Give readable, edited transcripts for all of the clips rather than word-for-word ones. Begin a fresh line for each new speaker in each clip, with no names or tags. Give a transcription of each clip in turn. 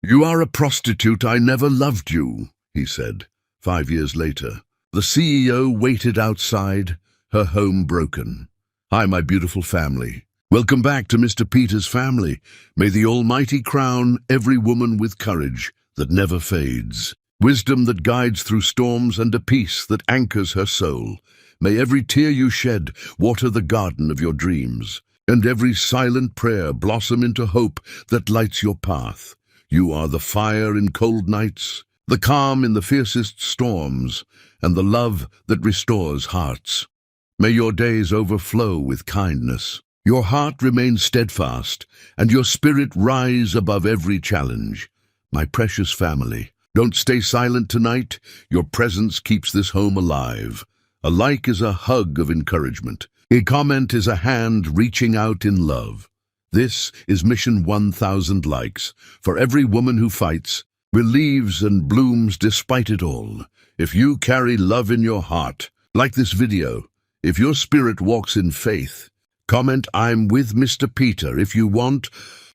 "You are a prostitute. I never loved you," he said. 5 years later, the CEO waited outside, her home broken. "Hi, my beautiful family. Welcome back to Mr. Peter's family. May the Almighty crown every woman with courage that never fades, wisdom that guides through storms, and a peace that anchors her soul. May every tear you shed water the garden of your dreams, and every silent prayer blossom into hope that lights your path. You are the fire in cold nights, the calm in the fiercest storms, and the love that restores hearts. May your days overflow with kindness, your heart remain steadfast, and your spirit rise above every challenge. My precious family, don't stay silent tonight. Your presence keeps this home alive. A like is a hug of encouragement. A comment is a hand reaching out in love. This is Mission 1000 likes, for every woman who fights, believes and blooms despite it all. If you carry love in your heart, like this video, if your spirit walks in faith, comment "I'm with Mr. Peter." If you want,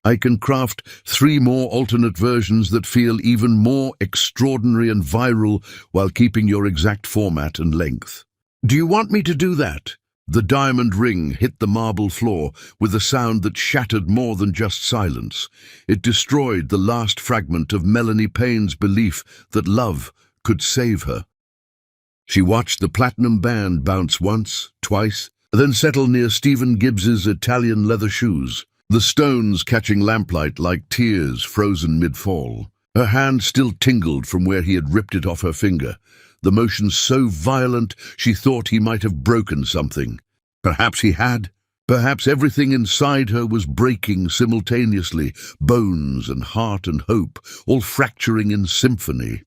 I can craft 3 more alternate versions that feel even more extraordinary and viral while keeping your exact format and length. Do you want me to do that? The diamond ring hit the marble floor with a sound that shattered more than just silence. It destroyed the last fragment of Melanie Payne's belief that love could save her. She watched the platinum band bounce once, twice, then settle near Stephen Gibbs's Italian leather shoes, the stones catching lamplight like tears frozen mid-fall. Her hand still tingled from where he had ripped it off her finger, the motion so violent she thought he might have broken something. Perhaps he had. Perhaps everything inside her was breaking simultaneously, bones and heart and hope, all fracturing in symphony.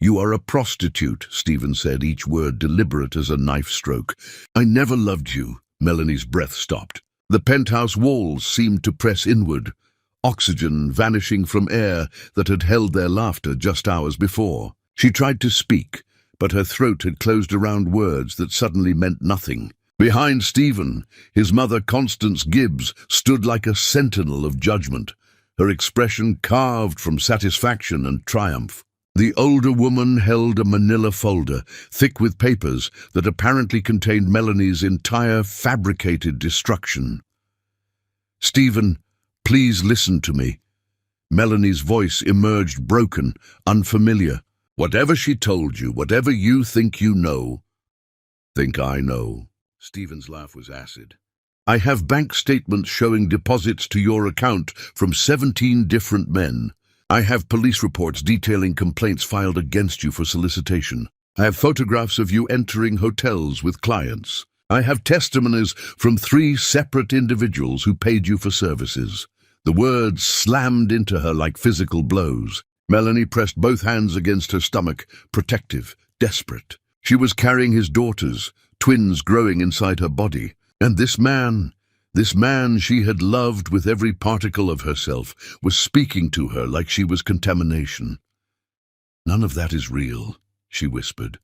"You are a prostitute," Stephen said, each word deliberate as a knife stroke. "I never loved you." Melanie's breath stopped. The penthouse walls seemed to press inward, oxygen vanishing from air that had held their laughter just hours before. She tried to speak, but her throat had closed around words that suddenly meant nothing. Behind Stephen, his mother Constance Gibbs stood like a sentinel of judgment, her expression carved from satisfaction and triumph. The older woman held a manila folder, thick with papers that apparently contained Melanie's entire fabricated destruction. "Stephen, please listen to me." Melanie's voice emerged broken, unfamiliar. "Whatever she told you, whatever you think you know, think I know." Stephen's laugh was acid. "I have bank statements showing deposits to your account from 17 different men. I have police reports detailing complaints filed against you for solicitation. I have photographs of you entering hotels with clients. I have testimonies from 3 separate individuals who paid you for services." The words slammed into her like physical blows. Melanie pressed both hands against her stomach, protective, desperate. She was carrying his daughters, twins growing inside her body. And this man she had loved with every particle of herself, was speaking to her like she was contamination. "None of that is real," she whispered.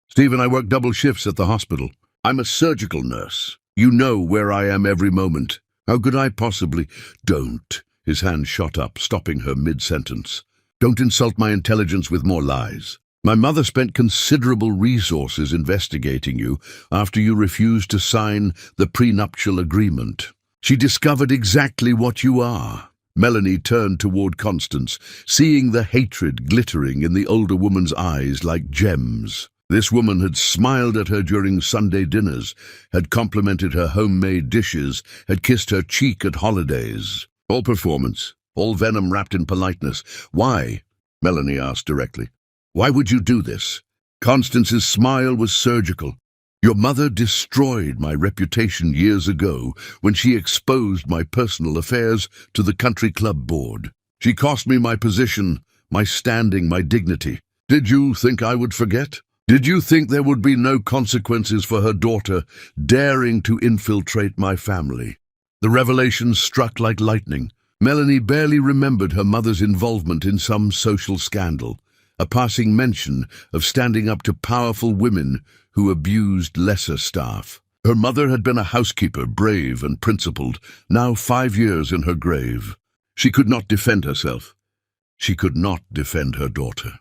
"Stephen, I work double shifts at the hospital. I'm a surgical nurse. You know where I am every moment. How could I possibly—" "Don't." His hand shot up, stopping her mid-sentence. "Don't insult my intelligence with more lies. My mother spent considerable resources investigating you after you refused to sign the prenuptial agreement. She discovered exactly what you are." Melanie turned toward Constance, seeing the hatred glittering in the older woman's eyes like gems. This woman had smiled at her during Sunday dinners, had complimented her homemade dishes, had kissed her cheek at holidays. All performance, all venom wrapped in politeness. "Why?" Melanie asked directly. "Why would you do this?" Constance's smile was surgical. "Your mother destroyed my reputation years ago when she exposed my personal affairs to the country club board. She cost me my position, my standing, my dignity. Did you think I would forget? Did you think there would be no consequences for her daughter daring to infiltrate my family?" The revelation struck like lightning. Melanie barely remembered her mother's involvement in some social scandal, a passing mention of standing up to powerful women who abused lesser staff. Her mother had been a housekeeper, brave and principled, now 5 years in her grave. She could not defend herself. She could not defend her daughter.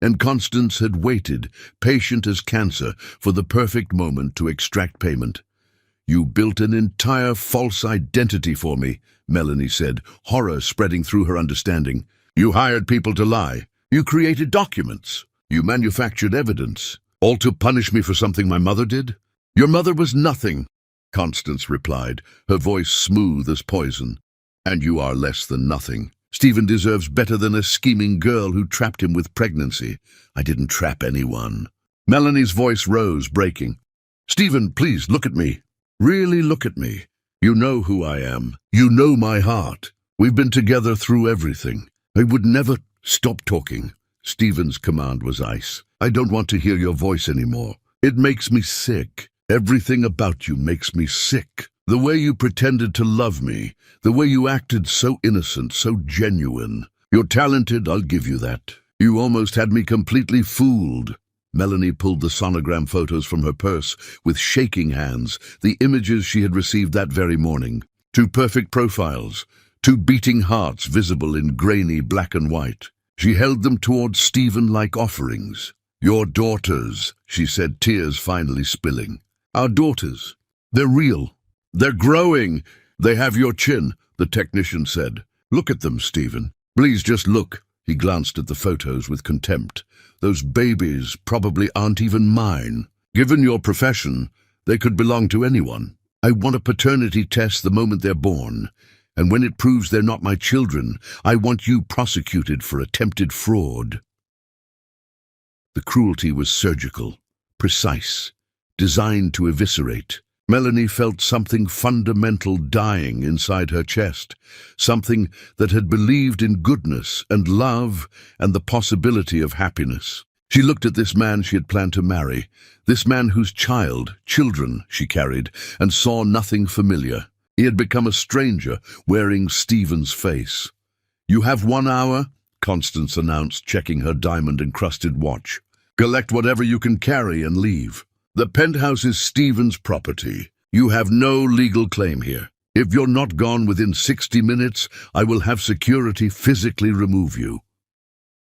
And Constance had waited, patient as cancer, for the perfect moment to extract payment. "You built an entire false identity for me," Melanie said, horror spreading through her understanding. "You hired people to lie. You created documents. You manufactured evidence, all to punish me for something my mother did? Your mother was nothing," Constance replied, her voice smooth as poison. "And you are less than nothing. Stephen deserves better than a scheming girl who trapped him with pregnancy. I didn't trap anyone." Melanie's voice rose, breaking. "Stephen, please look at me. Really look at me. You know who I am. You know my heart. We've been together through everything. I would never..." "Stop talking." Stephen's command was ice. "I don't want to hear your voice anymore. It makes me sick. Everything about you makes me sick. The way you pretended to love me, the way you acted so innocent, so genuine. You're talented, I'll give you that. You almost had me completely fooled." Melanie pulled the sonogram photos from her purse with shaking hands, the images she had received that very morning. 2 perfect profiles, 2 beating hearts visible in grainy black and white. She held them towards Stephen like offerings. "Your daughters," she said, tears finally spilling. "Our daughters. They're real. They're growing. They have your chin," the technician said. "Look at them, Stephen. Please just look." He glanced at the photos with contempt. "Those babies probably aren't even mine. Given your profession, they could belong to anyone. I want a paternity test the moment they're born. And when it proves they're not my children, I want you prosecuted for attempted fraud." The cruelty was surgical, precise, designed to eviscerate. Melanie felt something fundamental dying inside her chest, something that had believed in goodness and love and the possibility of happiness. She looked at this man she had planned to marry, this man whose children she carried, and saw nothing familiar. He had become a stranger, wearing Stephen's face. "You have 1 hour," Constance announced, checking her diamond-encrusted watch. "Collect whatever you can carry and leave. The penthouse is Stephen's property. You have no legal claim here. If you're not gone within 60 minutes, I will have security physically remove you."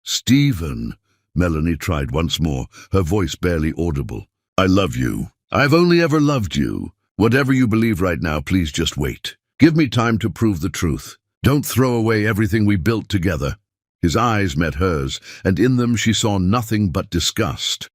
"Stephen," Melanie tried once more, her voice barely audible. "I love you. I've only ever loved you. Whatever you believe right now, please just wait. Give me time to prove the truth. Don't throw away everything we built together." His eyes met hers, and in them she saw nothing but disgust.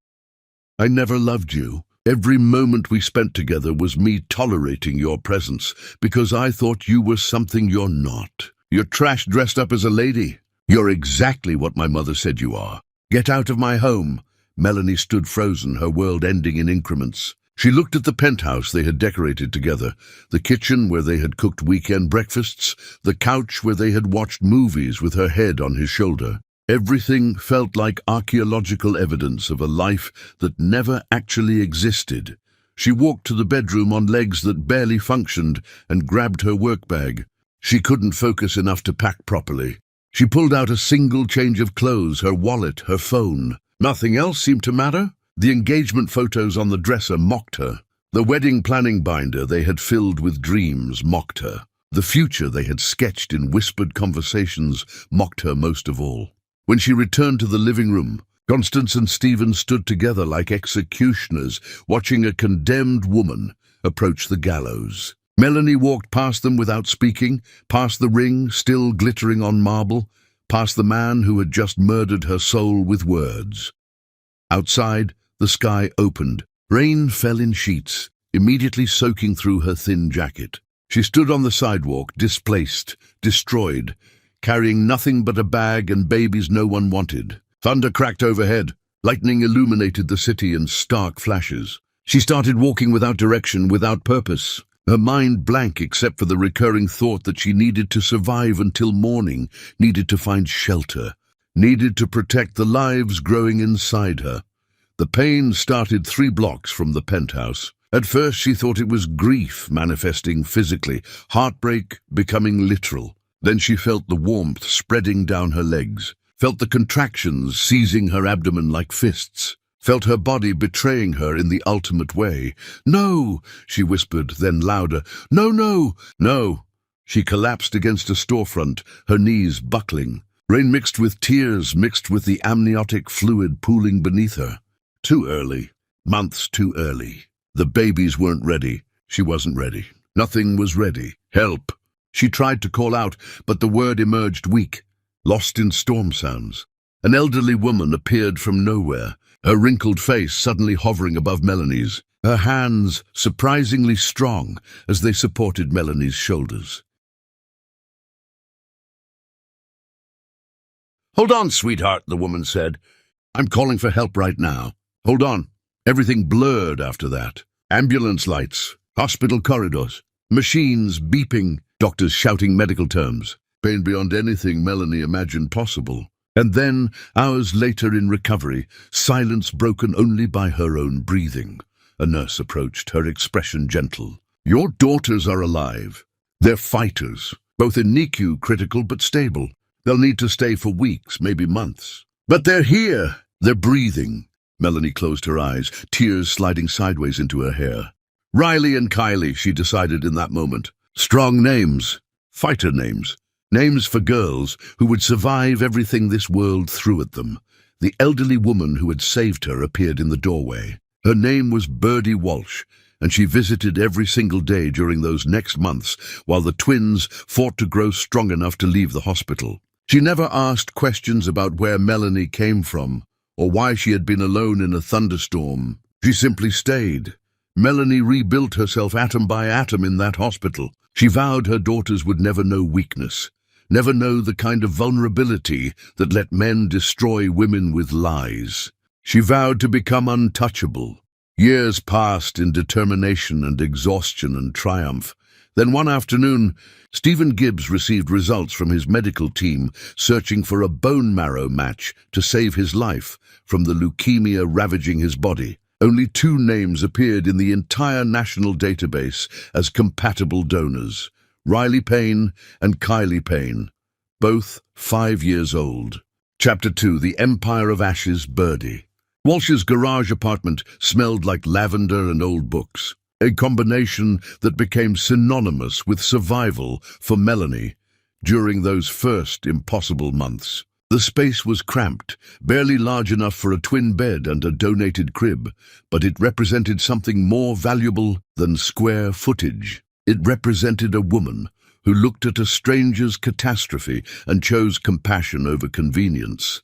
"I never loved you. Every moment we spent together was me tolerating your presence because I thought you were something you're not. You're trash dressed up as a lady. You're exactly what my mother said you are. Get out of my home." Melanie stood frozen, her world ending in increments. She looked at the penthouse they had decorated together, the kitchen where they had cooked weekend breakfasts, the couch where they had watched movies with her head on his shoulder. Everything felt like archaeological evidence of a life that never actually existed. She walked to the bedroom on legs that barely functioned and grabbed her work bag. She couldn't focus enough to pack properly. She pulled out a single change of clothes, her wallet, her phone. Nothing else seemed to matter. The engagement photos on the dresser mocked her. The wedding planning binder they had filled with dreams mocked her. The future they had sketched in whispered conversations mocked her most of all. When she returned to the living room, Constance and Stephen stood together like executioners, watching a condemned woman approach the gallows. Melanie walked past them without speaking, past the ring still glittering on marble, past the man who had just murdered her soul with words. Outside, the sky opened. Rain fell in sheets, immediately soaking through her thin jacket. She stood on the sidewalk, displaced, destroyed, carrying nothing but a bag and babies no one wanted. Thunder cracked overhead. Lightning illuminated the city in stark flashes. She started walking without direction, without purpose, her mind blank except for the recurring thought that she needed to survive until morning, needed to find shelter, needed to protect the lives growing inside her. The pain started 3 blocks from the penthouse. At first she thought it was grief manifesting physically, heartbreak becoming literal. Then she felt the warmth spreading down her legs, felt the contractions seizing her abdomen like fists, felt her body betraying her in the ultimate way. "No," she whispered, then louder. "No, no, no." She collapsed against a storefront, her knees buckling. Rain mixed with tears, mixed with the amniotic fluid pooling beneath her. Too early. Months too early. The babies weren't ready. She wasn't ready. Nothing was ready. Help! She tried to call out, but the word emerged weak, lost in storm sounds. An elderly woman appeared from nowhere, her wrinkled face suddenly hovering above Melanie's, her hands surprisingly strong as they supported Melanie's shoulders. "Hold on, sweetheart," the woman said. "I'm calling for help right now. Hold on." Everything blurred after that. Ambulance lights, hospital corridors, machines beeping, doctors shouting medical terms. Pain beyond anything Melanie imagined possible. And then, hours later in recovery, silence broken only by her own breathing. A nurse approached, her expression gentle. "Your daughters are alive. They're fighters, both in NICU, critical but stable. They'll need to stay for weeks, maybe months. But they're here. They're breathing." Melanie closed her eyes, tears sliding sideways into her hair. Riley and Kylie, she decided in that moment. Strong names. Fighter names. Names for girls who would survive everything this world threw at them. The elderly woman who had saved her appeared in the doorway. Her name was Birdie Walsh, and she visited every single day during those next months while the twins fought to grow strong enough to leave the hospital. She never asked questions about where Melanie came from or why she had been alone in a thunderstorm. She simply stayed. Melanie rebuilt herself atom by atom in that hospital. She vowed her daughters would never know weakness, never know the kind of vulnerability that let men destroy women with lies. She vowed to become untouchable. Years passed in determination and exhaustion and triumph. Then one afternoon, Stephen Gibbs received results from his medical team searching for a bone marrow match to save his life from the leukemia ravaging his body. Only 2 names appeared in the entire national database as compatible donors: Riley Payne and Kylie Payne, both 5 years old. Chapter 2, The Empire of Ashes, Birdie. Walsh's garage apartment smelled like lavender and old books, a combination that became synonymous with survival for Melanie during those first impossible months. The space was cramped, barely large enough for a twin bed and a donated crib, but it represented something more valuable than square footage. It represented a woman who looked at a stranger's catastrophe and chose compassion over convenience.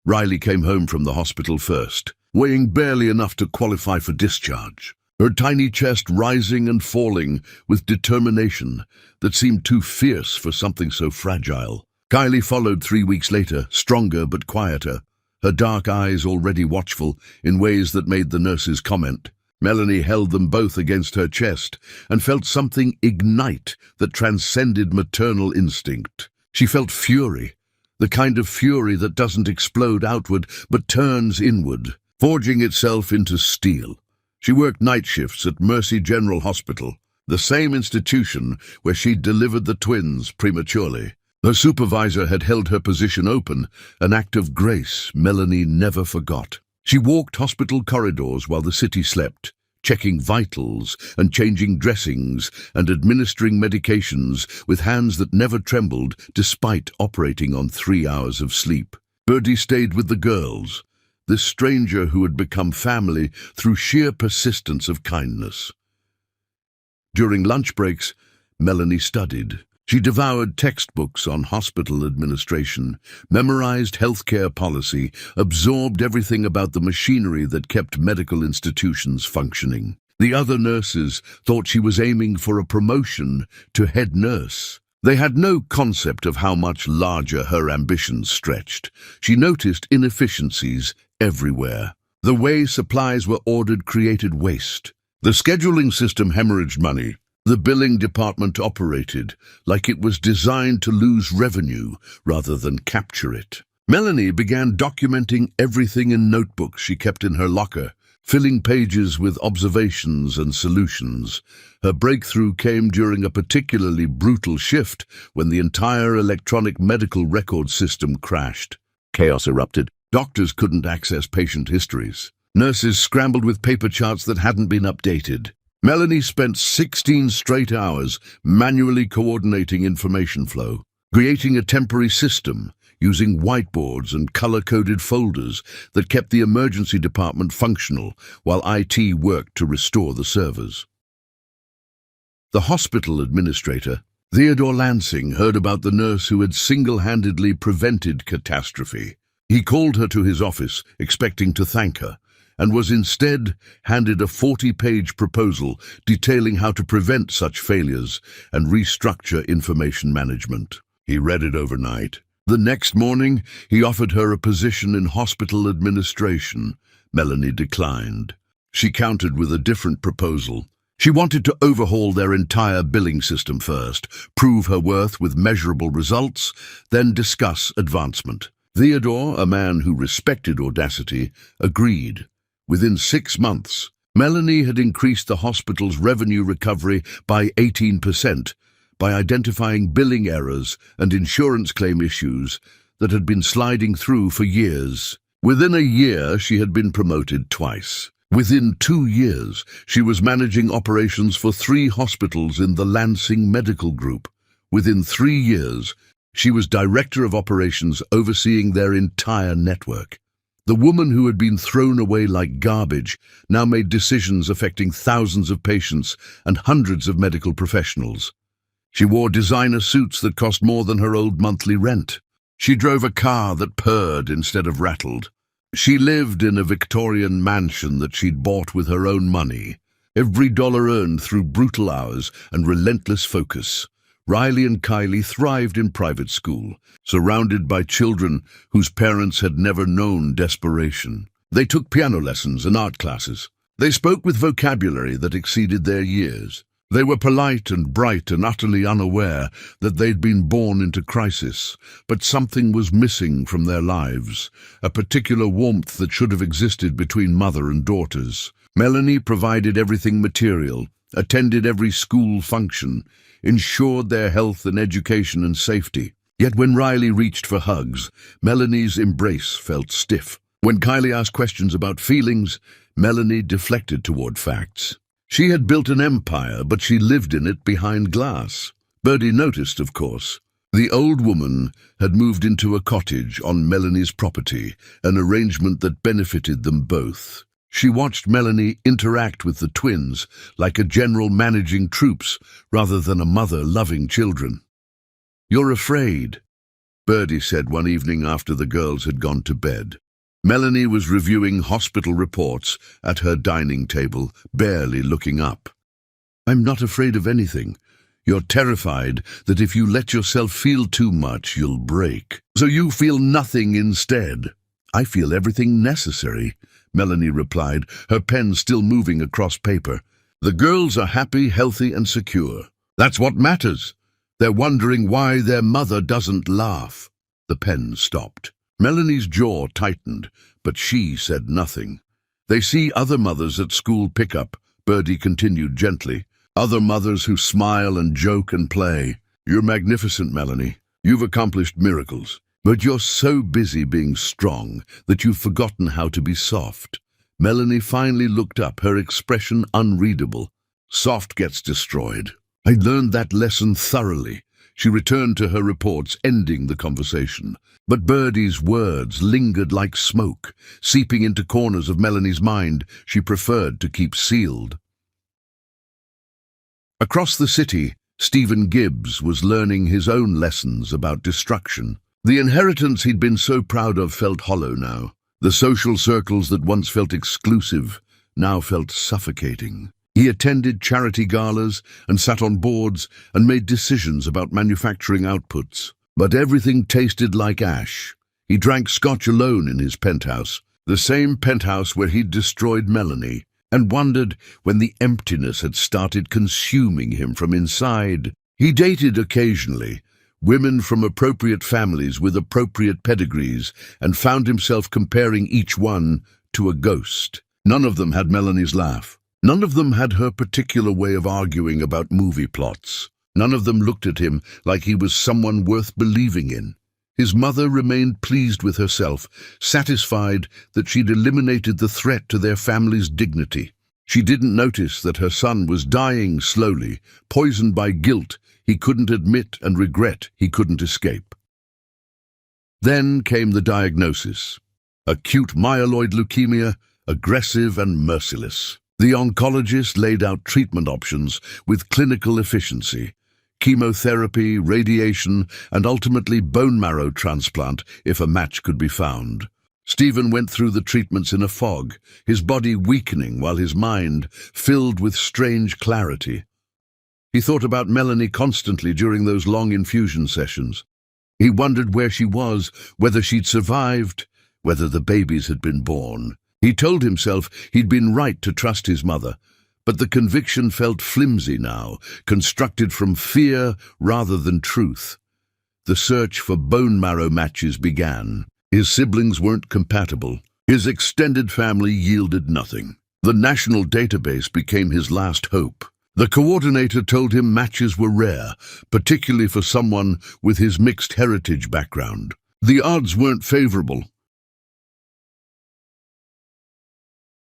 Riley came home from the hospital first, weighing barely enough to qualify for discharge, her tiny chest rising and falling with determination that seemed too fierce for something so fragile. Kylie followed 3 weeks later, stronger but quieter, her dark eyes already watchful in ways that made the nurses comment. Melanie held them both against her chest and felt something ignite that transcended maternal instinct. She felt fury, the kind of fury that doesn't explode outward but turns inward, forging itself into steel. She worked night shifts at Mercy General Hospital, the same institution where she'd delivered the twins prematurely. Her supervisor had held her position open, an act of grace Melanie never forgot. She walked hospital corridors while the city slept, checking vitals and changing dressings and administering medications with hands that never trembled despite operating on 3 hours of sleep. Birdie stayed with the girls, this stranger who had become family through sheer persistence of kindness. During lunch breaks, Melanie studied. She devoured textbooks on hospital administration, memorized healthcare policy, absorbed everything about the machinery that kept medical institutions functioning. The other nurses thought she was aiming for a promotion to head nurse. They had no concept of how much larger her ambitions stretched. She noticed inefficiencies everywhere. The way supplies were ordered created waste. The scheduling system hemorrhaged money. The billing department operated like it was designed to lose revenue rather than capture it. Melanie began documenting everything in notebooks she kept in her locker, filling pages with observations and solutions. Her breakthrough came during a particularly brutal shift when the entire electronic medical record system crashed. Chaos erupted. Doctors couldn't access patient histories. Nurses scrambled with paper charts that hadn't been updated. Melanie spent 16 straight hours manually coordinating information flow. creating a temporary system using whiteboards and color-coded folders that kept the emergency department functional while IT worked to restore the servers. The hospital administrator, Theodore Lansing, heard about the nurse who had single-handedly prevented catastrophe. He called her to his office, expecting to thank her, and was instead handed a 40-page proposal detailing how to prevent such failures and restructure information management. He read it overnight. The next morning, he offered her a position in hospital administration. Melanie declined. She countered with a different proposal. She wanted to overhaul their entire billing system first, prove her worth with measurable results, then discuss advancement. Theodore, a man who respected audacity, agreed. Within 6 months, Melanie had increased the hospital's revenue recovery by 18% by identifying billing errors and insurance claim issues that had been sliding through for years. Within a year, she had been promoted twice. Within 2 years, she was managing operations for 3 hospitals in the Lansing Medical Group. Within 3 years, she was director of operations overseeing their entire network. The woman who had been thrown away like garbage now made decisions affecting thousands of patients and hundreds of medical professionals. She wore designer suits that cost more than her old monthly rent. She drove a car that purred instead of rattled. She lived in a Victorian mansion that she'd bought with her own money, every dollar earned through brutal hours and relentless focus. Riley and Kylie thrived in private school, surrounded by children whose parents had never known desperation. They took piano lessons and art classes. They spoke with vocabulary that exceeded their years. They were polite and bright and utterly unaware that they'd been born into crisis, but something was missing from their lives, a particular warmth that should have existed between mother and daughters. Melanie provided everything material, attended every school function, ensured their health and education and safety. Yet when Riley reached for hugs, Melanie's embrace felt stiff. When Kylie asked questions about feelings, Melanie deflected toward facts. She had built an empire, but she lived in it behind glass. Birdie noticed, of course. The old woman had moved into a cottage on Melanie's property, an arrangement that benefited them both. She watched Melanie interact with the twins like a general managing troops rather than a mother loving children. "You're afraid," Birdie said one evening after the girls had gone to bed. Melanie was reviewing hospital reports at her dining table, barely looking up. "I'm not afraid of anything. You're terrified that if you let yourself feel too much, you'll break. So you feel nothing instead." "I feel everything necessary," Melanie replied, her pen still moving across paper. "The girls are happy, healthy, and secure. That's what matters. They're wondering why their mother doesn't laugh." The pen stopped. Melanie's jaw tightened, but she said nothing. "They see other mothers at school pickup," Birdie continued gently. "Other mothers who smile and joke and play. You're magnificent, Melanie. You've accomplished miracles. But you're so busy being strong that you've forgotten how to be soft." Melanie finally looked up, her expression unreadable. "Soft gets destroyed. I learned that lesson thoroughly." She returned to her reports, ending the conversation. But Birdie's words lingered like smoke, seeping into corners of Melanie's mind she preferred to keep sealed. Across the city, Stephen Gibbs was learning his own lessons about destruction. The inheritance he'd been so proud of felt hollow now. The social circles that once felt exclusive now felt suffocating. He attended charity galas and sat on boards and made decisions about manufacturing outputs. But everything tasted like ash. He drank scotch alone in his penthouse, the same penthouse where he'd destroyed Melanie, and wondered when the emptiness had started consuming him from inside. He dated occasionally, women from appropriate families with appropriate pedigrees, and found himself comparing each one to a ghost. None of them had Melanie's laugh. None of them had her particular way of arguing about movie plots. None of them looked at him like he was someone worth believing in. His mother remained pleased with herself, satisfied that she'd eliminated the threat to their family's dignity. She didn't notice that her son was dying slowly, poisoned by guilt, he couldn't admit, and regret he couldn't escape. Then came the diagnosis: acute myeloid leukemia, aggressive and merciless. The oncologist laid out treatment options with clinical efficiency: chemotherapy, radiation, and ultimately bone marrow transplant if a match could be found. Stephen went through the treatments in a fog, his body weakening while his mind filled with strange clarity. He thought about Melanie constantly during those long infusion sessions. He wondered where she was, whether she'd survived, whether the babies had been born. He told himself he'd been right to trust his mother, but the conviction felt flimsy now, constructed from fear rather than truth. The search for bone marrow matches began. His siblings weren't compatible. His extended family yielded nothing. The national database became his last hope. The coordinator told him matches were rare, particularly for someone with his mixed heritage background. The odds weren't favorable.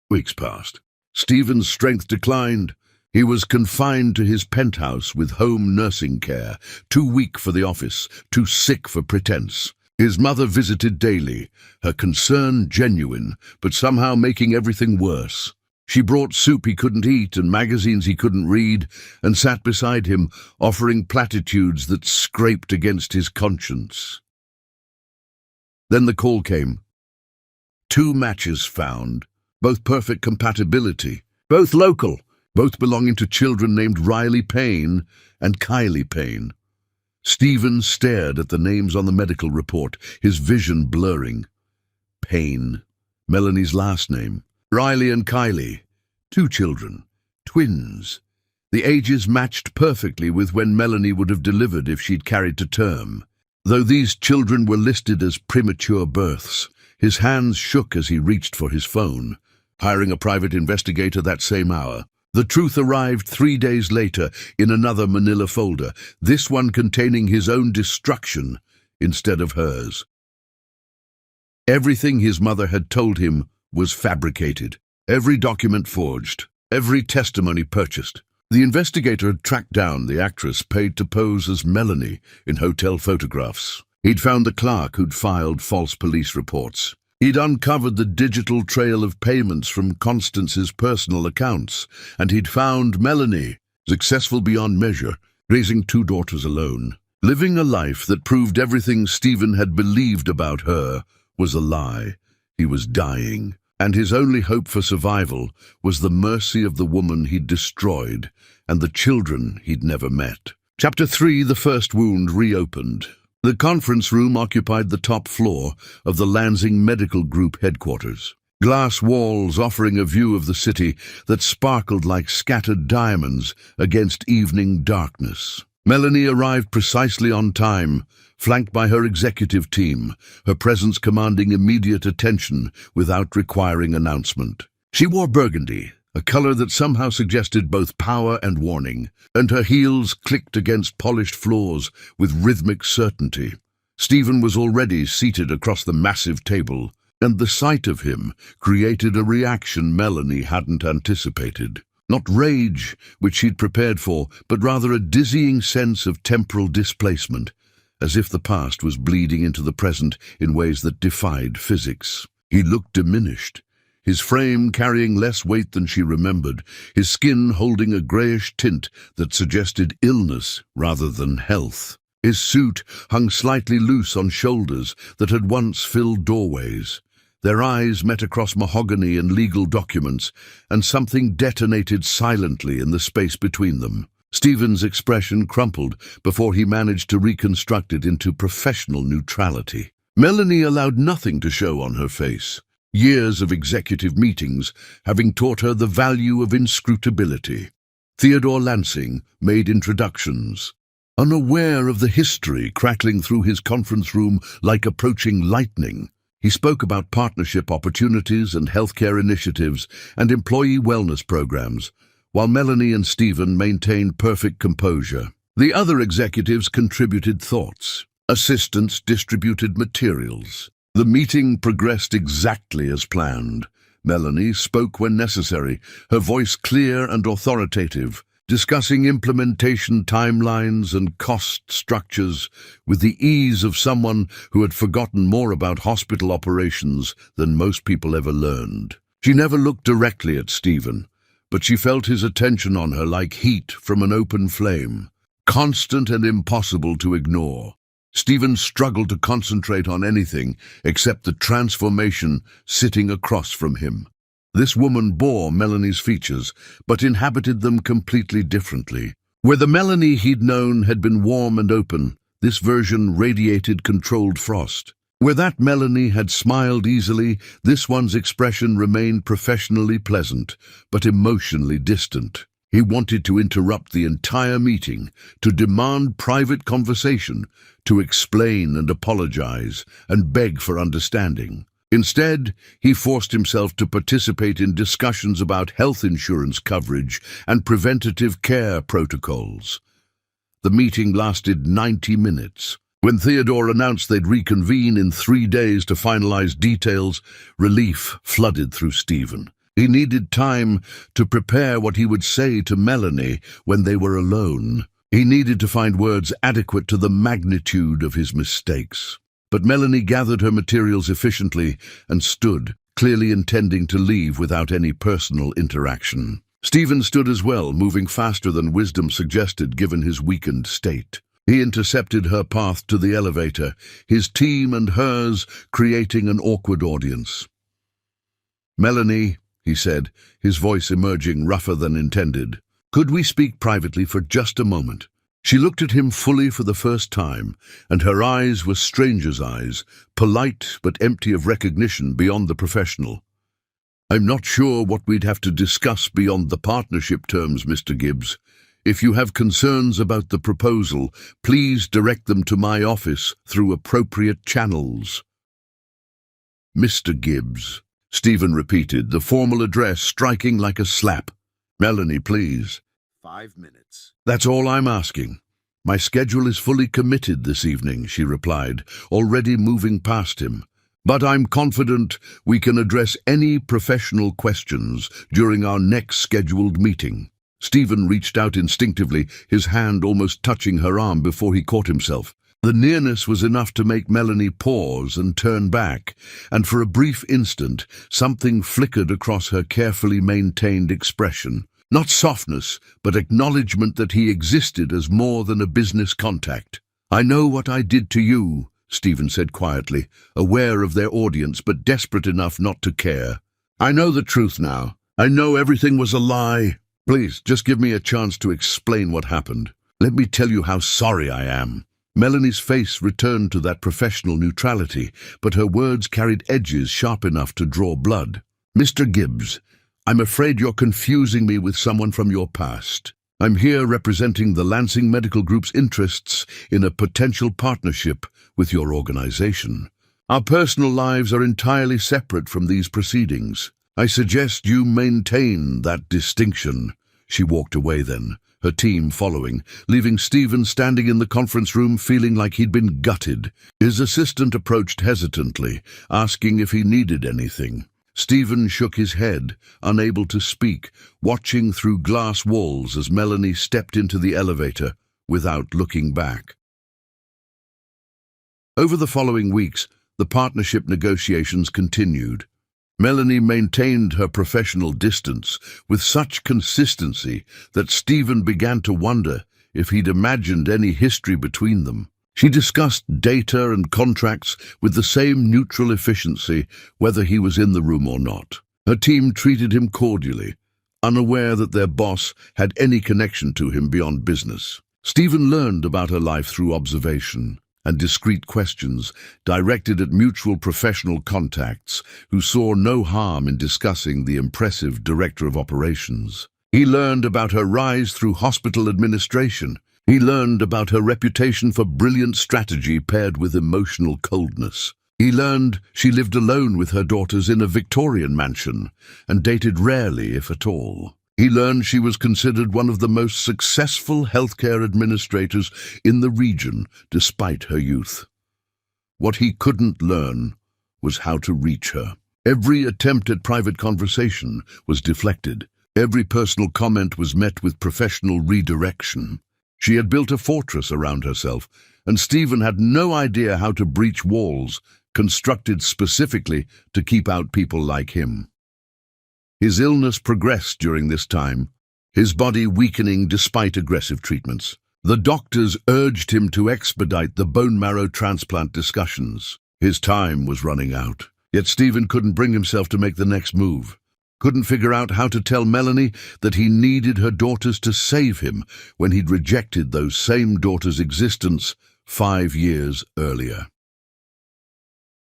Weeks passed. Stephen's strength declined. He was confined to his penthouse with home nursing care, too weak for the office, too sick for pretense. His mother visited daily, her concern genuine, but somehow making everything worse. She brought soup he couldn't eat and magazines he couldn't read, and sat beside him, offering platitudes that scraped against his conscience. Then the call came. 2 matches found, both perfect compatibility, both local, both belonging to children named Riley Payne and Kylie Payne. Stephen stared at the names on the medical report, his vision blurring. Payne, Melanie's last name. Riley and Kylie, 2 children, twins. The ages matched perfectly with when Melanie would have delivered if she'd carried to term. Though these children were listed as premature births, his hands shook as he reached for his phone, hiring a private investigator that same hour. The truth arrived 3 days later in another manila folder, this one containing his own destruction instead of hers. Everything his mother had told him was fabricated, every document forged, every testimony purchased. The investigator had tracked down the actress paid to pose as Melanie in hotel photographs. He'd found the clerk who'd filed false police reports. He'd uncovered the digital trail of payments from Constance's personal accounts, and he'd found Melanie, successful beyond measure, raising 2 daughters alone, living a life that proved everything Stephen had believed about her was a lie. He was dying, and his only hope for survival was the mercy of the woman he'd destroyed and the children he'd never met. Chapter 3: The First Wound Reopened. The conference room occupied the top floor of the Lansing Medical Group headquarters. Glass walls offering a view of the city that sparkled like scattered diamonds against evening darkness. Melanie arrived precisely on time, flanked by her executive team, her presence commanding immediate attention without requiring announcement. She wore burgundy, a color that somehow suggested both power and warning, and her heels clicked against polished floors with rhythmic certainty. Stephen was already seated across the massive table, and the sight of him created a reaction Melanie hadn't anticipated. Not rage, which she'd prepared for, but rather a dizzying sense of temporal displacement, as if the past was bleeding into the present in ways that defied physics. He looked diminished, his frame carrying less weight than she remembered, his skin holding a greyish tint that suggested illness rather than health. His suit hung slightly loose on shoulders that had once filled doorways. Their eyes met across mahogany and legal documents, and something detonated silently in the space between them. Stephen's expression crumpled before he managed to reconstruct it into professional neutrality. Melanie allowed nothing to show on her face. Years of executive meetings having taught her the value of inscrutability. Theodore Lansing made introductions, unaware of the history crackling through his conference room like approaching lightning. He spoke about partnership opportunities and healthcare initiatives and employee wellness programs, while Melanie and Stephen maintained perfect composure. The other executives contributed thoughts. Assistants distributed materials. The meeting progressed exactly as planned. Melanie spoke when necessary, her voice clear and authoritative, discussing implementation timelines and cost structures with the ease of someone who had forgotten more about hospital operations than most people ever learned. She never looked directly at Stephen, but she felt his attention on her like heat from an open flame, constant and impossible to ignore. Stephen struggled to concentrate on anything except the transformation sitting across from him. This woman bore Melanie's features, but inhabited them completely differently. Where the Melanie he'd known had been warm and open, this version radiated controlled frost. Where that Melanie had smiled easily, this one's expression remained professionally pleasant, but emotionally distant. He wanted to interrupt the entire meeting, to demand private conversation, to explain and apologize, and beg for understanding. Instead, he forced himself to participate in discussions about health insurance coverage and preventative care protocols. The meeting lasted 90 minutes. When Theodore announced they'd reconvene in 3 days to finalize details, relief flooded through Stephen. He needed time to prepare what he would say to Melanie when they were alone. He needed to find words adequate to the magnitude of his mistakes. But Melanie gathered her materials efficiently and stood, clearly intending to leave without any personal interaction. Stephen stood as well, moving faster than wisdom suggested given his weakened state. He intercepted her path to the elevator, his team and hers creating an awkward audience. "Melanie," he said, his voice emerging rougher than intended, "could we speak privately for just a moment?" She looked at him fully for the first time, and her eyes were stranger's eyes, polite but empty of recognition beyond the professional. "I'm not sure what we'd have to discuss beyond the partnership terms, Mr. Gibbs. If you have concerns about the proposal, please direct them to my office through appropriate channels." "Mr. Gibbs," Stephen repeated, the formal address striking like a slap. "Melanie, please."
5 minutes.
"That's all I'm asking. My schedule is fully committed this evening," she replied, already moving past him. "But I'm confident we can address any professional questions during our next scheduled meeting." Stephen reached out instinctively, his hand almost touching her arm before he caught himself. The nearness was enough to make Melanie pause and turn back, and for a brief instant something flickered across her carefully maintained expression. Not softness, but acknowledgement that he existed as more than a business contact. "I know what I did to you," Stephen said quietly, aware of their audience but desperate enough not to care. "I know the truth now. I know everything was a lie. Please, just give me a chance to explain what happened. Let me tell you how sorry I am." Melanie's face returned to that professional neutrality, but her words carried edges sharp enough to draw blood. "Mr. Gibbs, I'm afraid you're confusing me with someone from your past. I'm here representing the Lansing Medical Group's interests in a potential partnership with your organization. Our personal lives are entirely separate from these proceedings. I suggest you maintain that distinction." She walked away then, her team following, leaving Stephen standing in the conference room feeling like he'd been gutted. His assistant approached hesitantly, asking if he needed anything. Stephen shook his head, unable to speak, watching through glass walls as Melanie stepped into the elevator without looking back. Over the following weeks, the partnership negotiations continued. Melanie maintained her professional distance with such consistency that Stephen began to wonder if he'd imagined any history between them. She discussed data and contracts with the same neutral efficiency, whether he was in the room or not. Her team treated him cordially, unaware that their boss had any connection to him beyond business. Stephen learned about her life through observation and discreet questions directed at mutual professional contacts who saw no harm in discussing the impressive director of operations. He learned about her rise through hospital administration. He learned about her reputation for brilliant strategy paired with emotional coldness. He learned she lived alone with her daughters in a Victorian mansion and dated rarely, if at all. He learned she was considered one of the most successful healthcare administrators in the region despite her youth. What he couldn't learn was how to reach her. Every attempt at private conversation was deflected. Every personal comment was met with professional redirection. She had built a fortress around herself, and Stephen had no idea how to breach walls constructed specifically to keep out people like him. His illness progressed during this time, his body weakening despite aggressive treatments. The doctors urged him to expedite the bone marrow transplant discussions. His time was running out, yet Stephen couldn't bring himself to make the next move. Couldn't figure out how to tell Melanie that he needed her daughters to save him when he'd rejected those same daughters' existence 5 years earlier.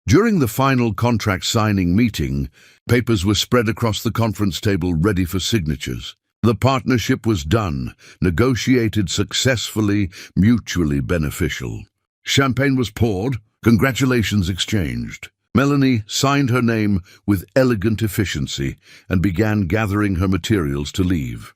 During the final contract signing meeting, papers were spread across the conference table ready for signatures. The partnership was done, negotiated successfully, mutually beneficial. Champagne was poured, congratulations exchanged. Melanie signed her name with elegant efficiency and began gathering her materials to leave.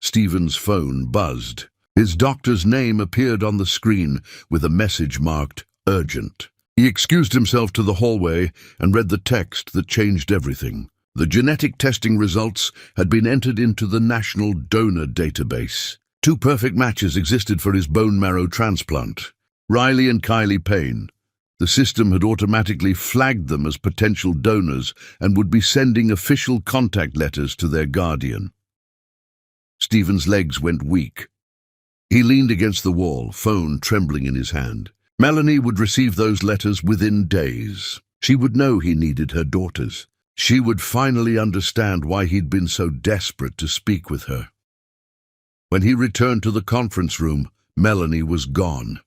Stephen's phone buzzed. His doctor's name appeared on the screen with a message marked urgent. He excused himself to the hallway and read the text that changed everything. The genetic testing results had been entered into the National Donor Database. 2 perfect matches existed for his bone marrow transplant, Riley and Kylie Payne. The system had automatically flagged them as potential donors and would be sending official contact letters to their guardian. Stephen's legs went weak. He leaned against the wall, phone trembling in his hand. Melanie would receive those letters within days. She would know he needed her daughters. She would finally understand why he'd been so desperate to speak with her. When he returned to the conference room, Melanie was gone.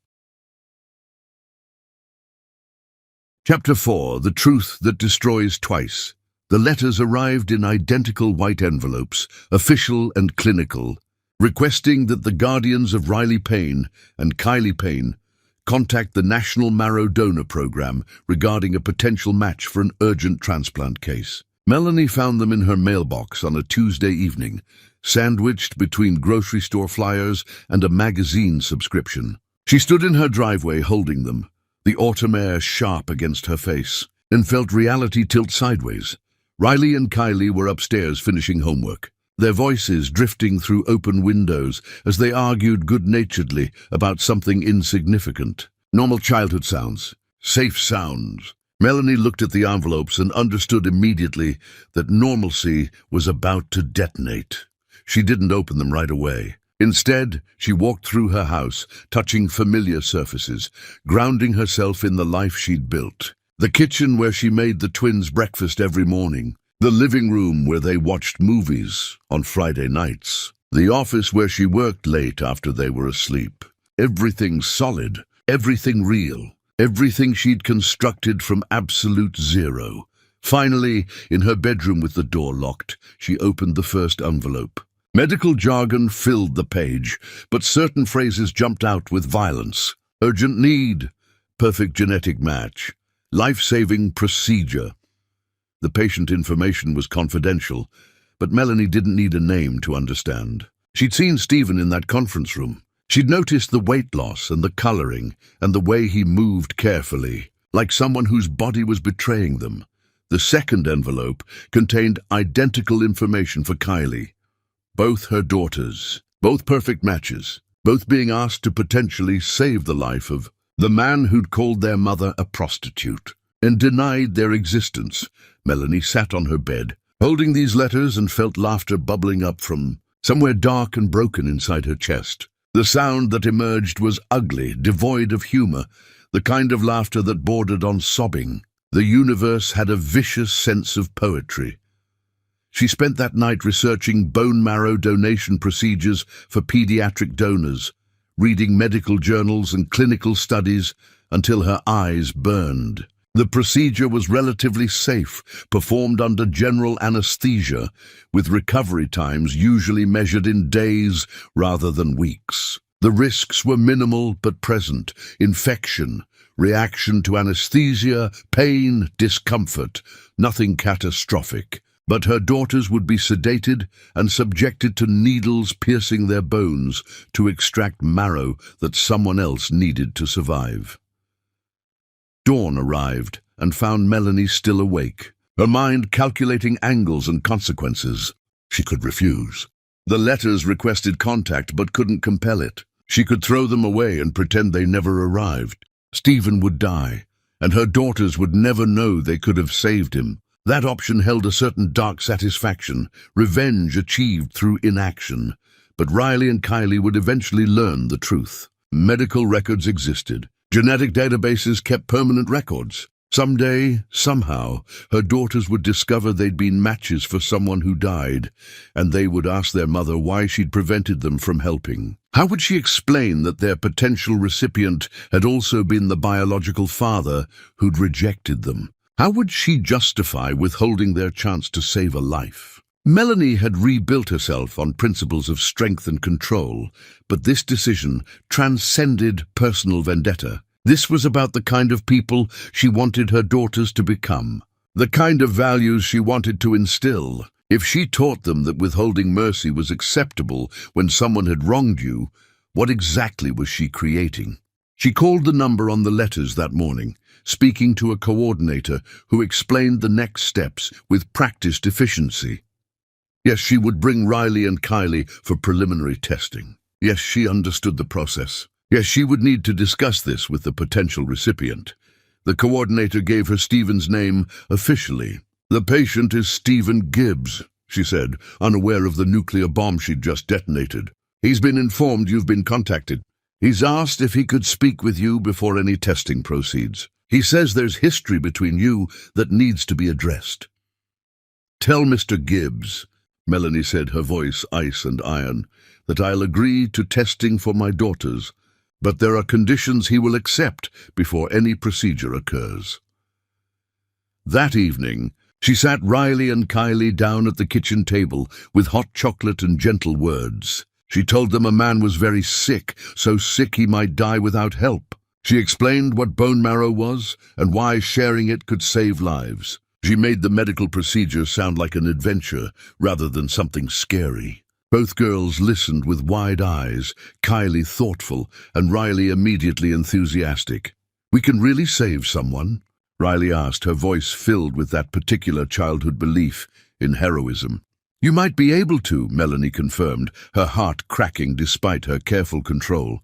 Chapter 4. The Truth That Destroys Twice. The letters arrived in identical white envelopes, official and clinical, requesting that the guardians of Riley Payne and Kylie Payne contact the National Marrow Donor Program regarding a potential match for an urgent transplant case. Melanie found them in her mailbox on a Tuesday evening, sandwiched between grocery store flyers and a magazine subscription. She stood in her driveway holding them, the autumn air sharp against her face, and felt reality tilt sideways. Riley and Kylie were upstairs finishing homework, their voices drifting through open windows as they argued good-naturedly about something insignificant. Normal childhood sounds, safe sounds. Melanie looked at the envelopes and understood immediately that normalcy was about to detonate. She didn't open them right away. Instead, she walked through her house, touching familiar surfaces, grounding herself in the life she'd built. The kitchen where she made the twins breakfast every morning, the living room where they watched movies on Friday nights, the office where she worked late after they were asleep. Everything solid, everything real, everything she'd constructed from absolute zero. Finally, in her bedroom with the door locked, she opened the first envelope. Medical jargon filled the page, but certain phrases jumped out with violence. Urgent need, perfect genetic match, life-saving procedure. The patient information was confidential, but Melanie didn't need a name to understand. She'd seen Stephen in that conference room. She'd noticed the weight loss and the coloring and the way he moved carefully, like someone whose body was betraying them. The second envelope contained identical information for Kylie. Both her daughters, both perfect matches, both being asked to potentially save the life of the man who'd called their mother a prostitute and denied their existence. Melanie sat on her bed, holding these letters, and felt laughter bubbling up from somewhere dark and broken inside her chest. The sound that emerged was ugly, devoid of humor, the kind of laughter that bordered on sobbing. The universe had a vicious sense of poetry. She spent that night researching bone marrow donation procedures for pediatric donors, reading medical journals and clinical studies until her eyes burned. The procedure was relatively safe, performed under general anesthesia, with recovery times usually measured in days rather than weeks. The risks were minimal but present: infection, reaction to anesthesia, pain, discomfort, nothing catastrophic. But her daughters would be sedated and subjected to needles piercing their bones to extract marrow that someone else needed to survive. Dawn arrived and found Melanie still awake, her mind calculating angles and consequences. She could refuse. The letters requested contact but couldn't compel it. She could throw them away and pretend they never arrived. Stephen would die, and her daughters would never know they could have saved him. That option held a certain dark satisfaction, revenge achieved through inaction. But Riley and Kylie would eventually learn the truth. Medical records existed. Genetic databases kept permanent records. Someday, somehow, her daughters would discover they'd been matches for someone who died, and they would ask their mother why she'd prevented them from helping. How would she explain that their potential recipient had also been the biological father who'd rejected them? How would she justify withholding their chance to save a life? Melanie had rebuilt herself on principles of strength and control, but this decision transcended personal vendetta. This was about the kind of people she wanted her daughters to become, the kind of values she wanted to instill. If she taught them that withholding mercy was acceptable when someone had wronged you, what exactly was she creating? She called the number on the letters that morning, speaking to a coordinator who explained the next steps with practiced efficiency. Yes, she would bring Riley and Kylie for preliminary testing. Yes, she understood the process. Yes, she would need to discuss this with the potential recipient. The coordinator gave her Stephen's name officially. "The patient is Stephen Gibbs," she said, unaware of the nuclear bomb she'd just detonated. "He's been informed you've been contacted. He's asked if he could speak with you before any testing proceeds. He says there's history between you that needs to be addressed." "Tell Mr. Gibbs," Melanie said, her voice ice and iron, "that I'll agree to testing for my daughters, but there are conditions he will accept before any procedure occurs." That evening, she sat Riley and Kylie down at the kitchen table with hot chocolate and gentle words. She told them a man was very sick, so sick he might die without help. She explained what bone marrow was and why sharing it could save lives. She made the medical procedure sound like an adventure rather than something scary. Both girls listened with wide eyes, Kylie thoughtful and Riley immediately enthusiastic. "We can really save someone?" Riley asked, her voice filled with that particular childhood belief in heroism. "You might be able to," Melanie confirmed, her heart cracking despite her careful control.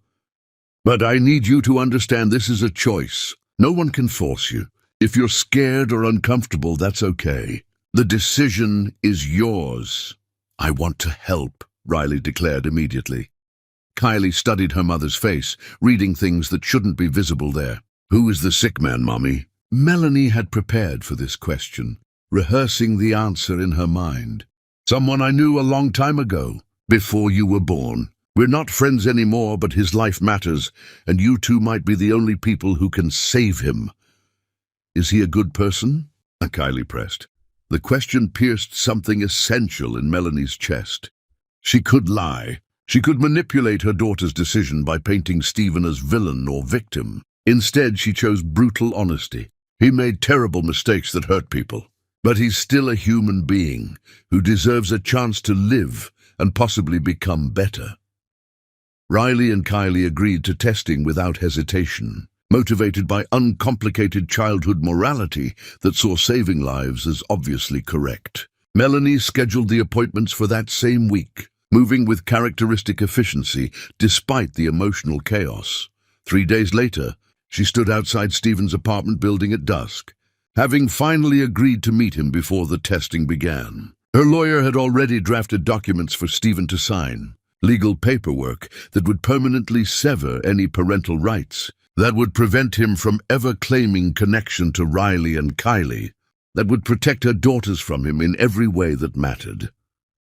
"But I need you to understand this is a choice. No one can force you. If you're scared or uncomfortable, that's okay. The decision is yours." "I want to help," Riley declared immediately. Kylie studied her mother's face, reading things that shouldn't be visible there. "Who is the sick man, Mommy?" Melanie had prepared for this question, rehearsing the answer in her mind. "Someone I knew a long time ago, before you were born. We're not friends anymore, but his life matters, and you two might be the only people who can save him." "Is he a good person?" Kylie pressed. The question pierced something essential in Melanie's chest. She could lie. She could manipulate her daughter's decision by painting Stephen as villain or victim. Instead, she chose brutal honesty. He made terrible mistakes that hurt people, but he's still a human being who deserves a chance to live and possibly become better. Riley and Kylie agreed to testing without hesitation, motivated by uncomplicated childhood morality that saw saving lives as obviously correct. Melanie scheduled the appointments for that same week, moving with characteristic efficiency despite the emotional chaos. 3 days later, she stood outside Stephen's apartment building at dusk, having finally agreed to meet him before the testing began. Her lawyer had already drafted documents for Stephen to sign, legal paperwork that would permanently sever any parental rights, that would prevent him from ever claiming connection to Riley and Kylie, that would protect her daughters from him in every way that mattered.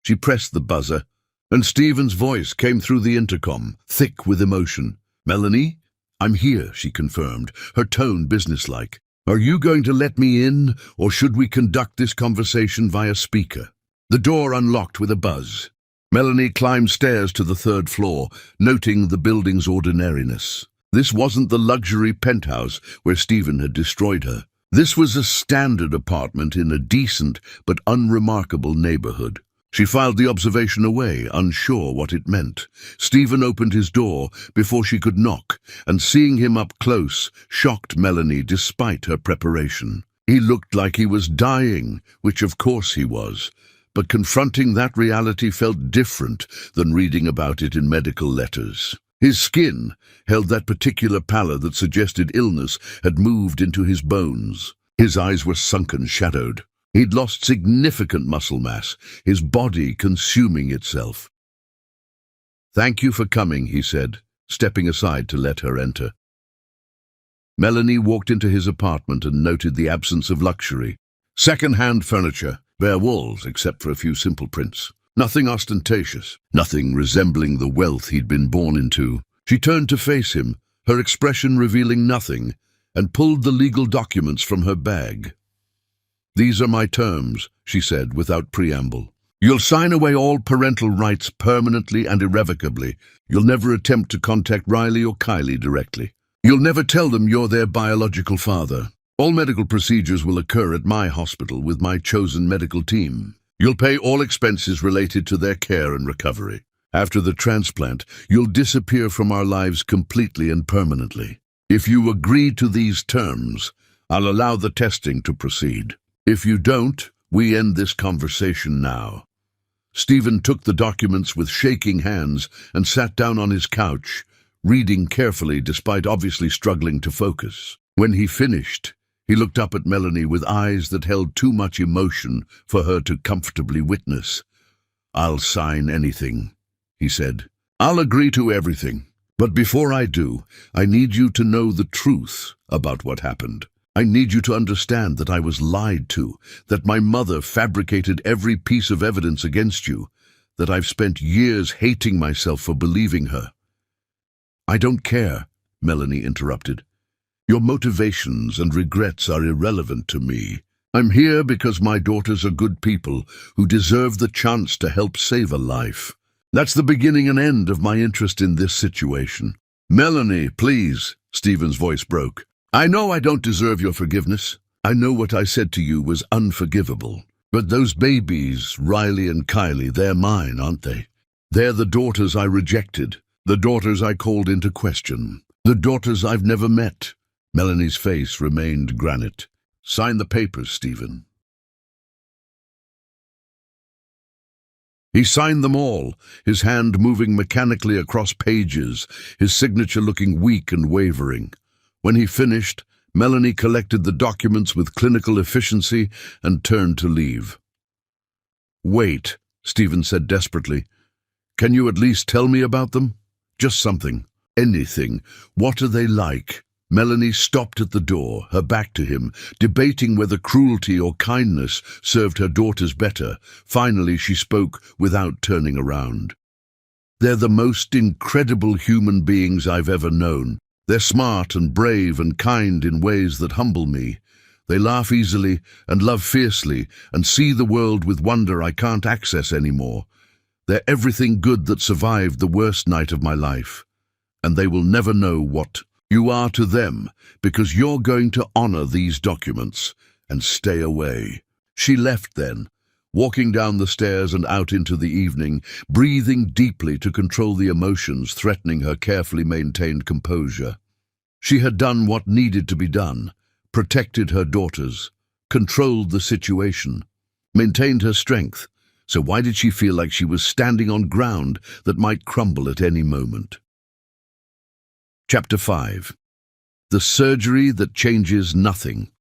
She pressed the buzzer, and Stephen's voice came through the intercom, thick with emotion. "Melanie, I'm here," she confirmed, her tone businesslike. "Are you going to let me in, or should we conduct this conversation via speaker?" The door unlocked with a buzz. Melanie climbed stairs to the 3rd floor, noting the building's ordinariness. This wasn't the luxury penthouse where Stephen had destroyed her. This was a standard apartment in a decent but unremarkable neighborhood. She filed the observation away, unsure what it meant. Stephen opened his door before she could knock, and seeing him up close shocked Melanie despite her preparation. He looked like he was dying, which of course he was, but confronting that reality felt different than reading about it in medical letters. His skin held that particular pallor that suggested illness had moved into his bones. His eyes were sunken, shadowed. He'd lost significant muscle mass, his body consuming itself. "Thank you for coming," he said, stepping aside to let her enter. Melanie walked into his apartment and noted the absence of luxury. Second-hand furniture, bare walls except for a few simple prints. Nothing ostentatious, nothing resembling the wealth he'd been born into. She turned to face him, her expression revealing nothing, and pulled the legal documents from her bag. "These are my terms," she said without preamble. "You'll sign away all parental rights permanently and irrevocably. You'll never attempt to contact Riley or Kylie directly. You'll never tell them you're their biological father. All medical procedures will occur at my hospital with my chosen medical team. You'll pay all expenses related to their care and recovery. After the transplant, you'll disappear from our lives completely and permanently. If you agree to these terms, I'll allow the testing to proceed. If you don't, we end this conversation now." Stephen took the documents with shaking hands and sat down on his couch, reading carefully despite obviously struggling to focus. When he finished, he looked up at Melanie with eyes that held too much emotion for her to comfortably witness. "I'll sign anything," he said. "I'll agree to everything. But before I do, I need you to know the truth about what happened. I need you to understand that I was lied to, that my mother fabricated every piece of evidence against you, that I've spent years hating myself for believing her." "I don't care," Melanie interrupted. "Your motivations and regrets are irrelevant to me. I'm here because my daughters are good people who deserve the chance to help save a life. That's the beginning and end of my interest in this situation." "Melanie, please," Stephen's voice broke. "I know I don't deserve your forgiveness. I know what I said to you was unforgivable. But those babies, Riley and Kylie, they're mine, aren't they? They're the daughters I rejected, the daughters I called into question, the daughters I've never met." Melanie's face remained granite. "Sign the papers, Stephen." He signed them all, his hand moving mechanically across pages, his signature looking weak and wavering. When he finished, Melanie collected the documents with clinical efficiency and turned to leave. "Wait," Stephen said desperately. "Can you at least tell me about them? Just something. Anything. What are they like?" Melanie stopped at the door, her back to him, debating whether cruelty or kindness served her daughters better. Finally, she spoke without turning around. "They're the most incredible human beings I've ever known. They're smart and brave and kind in ways that humble me. They laugh easily and love fiercely and see the world with wonder I can't access anymore. They're everything good that survived the worst night of my life. And they will never know what you are to them, because you're going to honor these documents and stay away." She left then, walking down the stairs and out into the evening, breathing deeply to control the emotions threatening her carefully maintained composure. She had done what needed to be done, protected her daughters, controlled the situation, maintained her strength, so why did she feel like she was standing on ground that might crumble at any moment? Chapter 5. The surgery that changes nothing.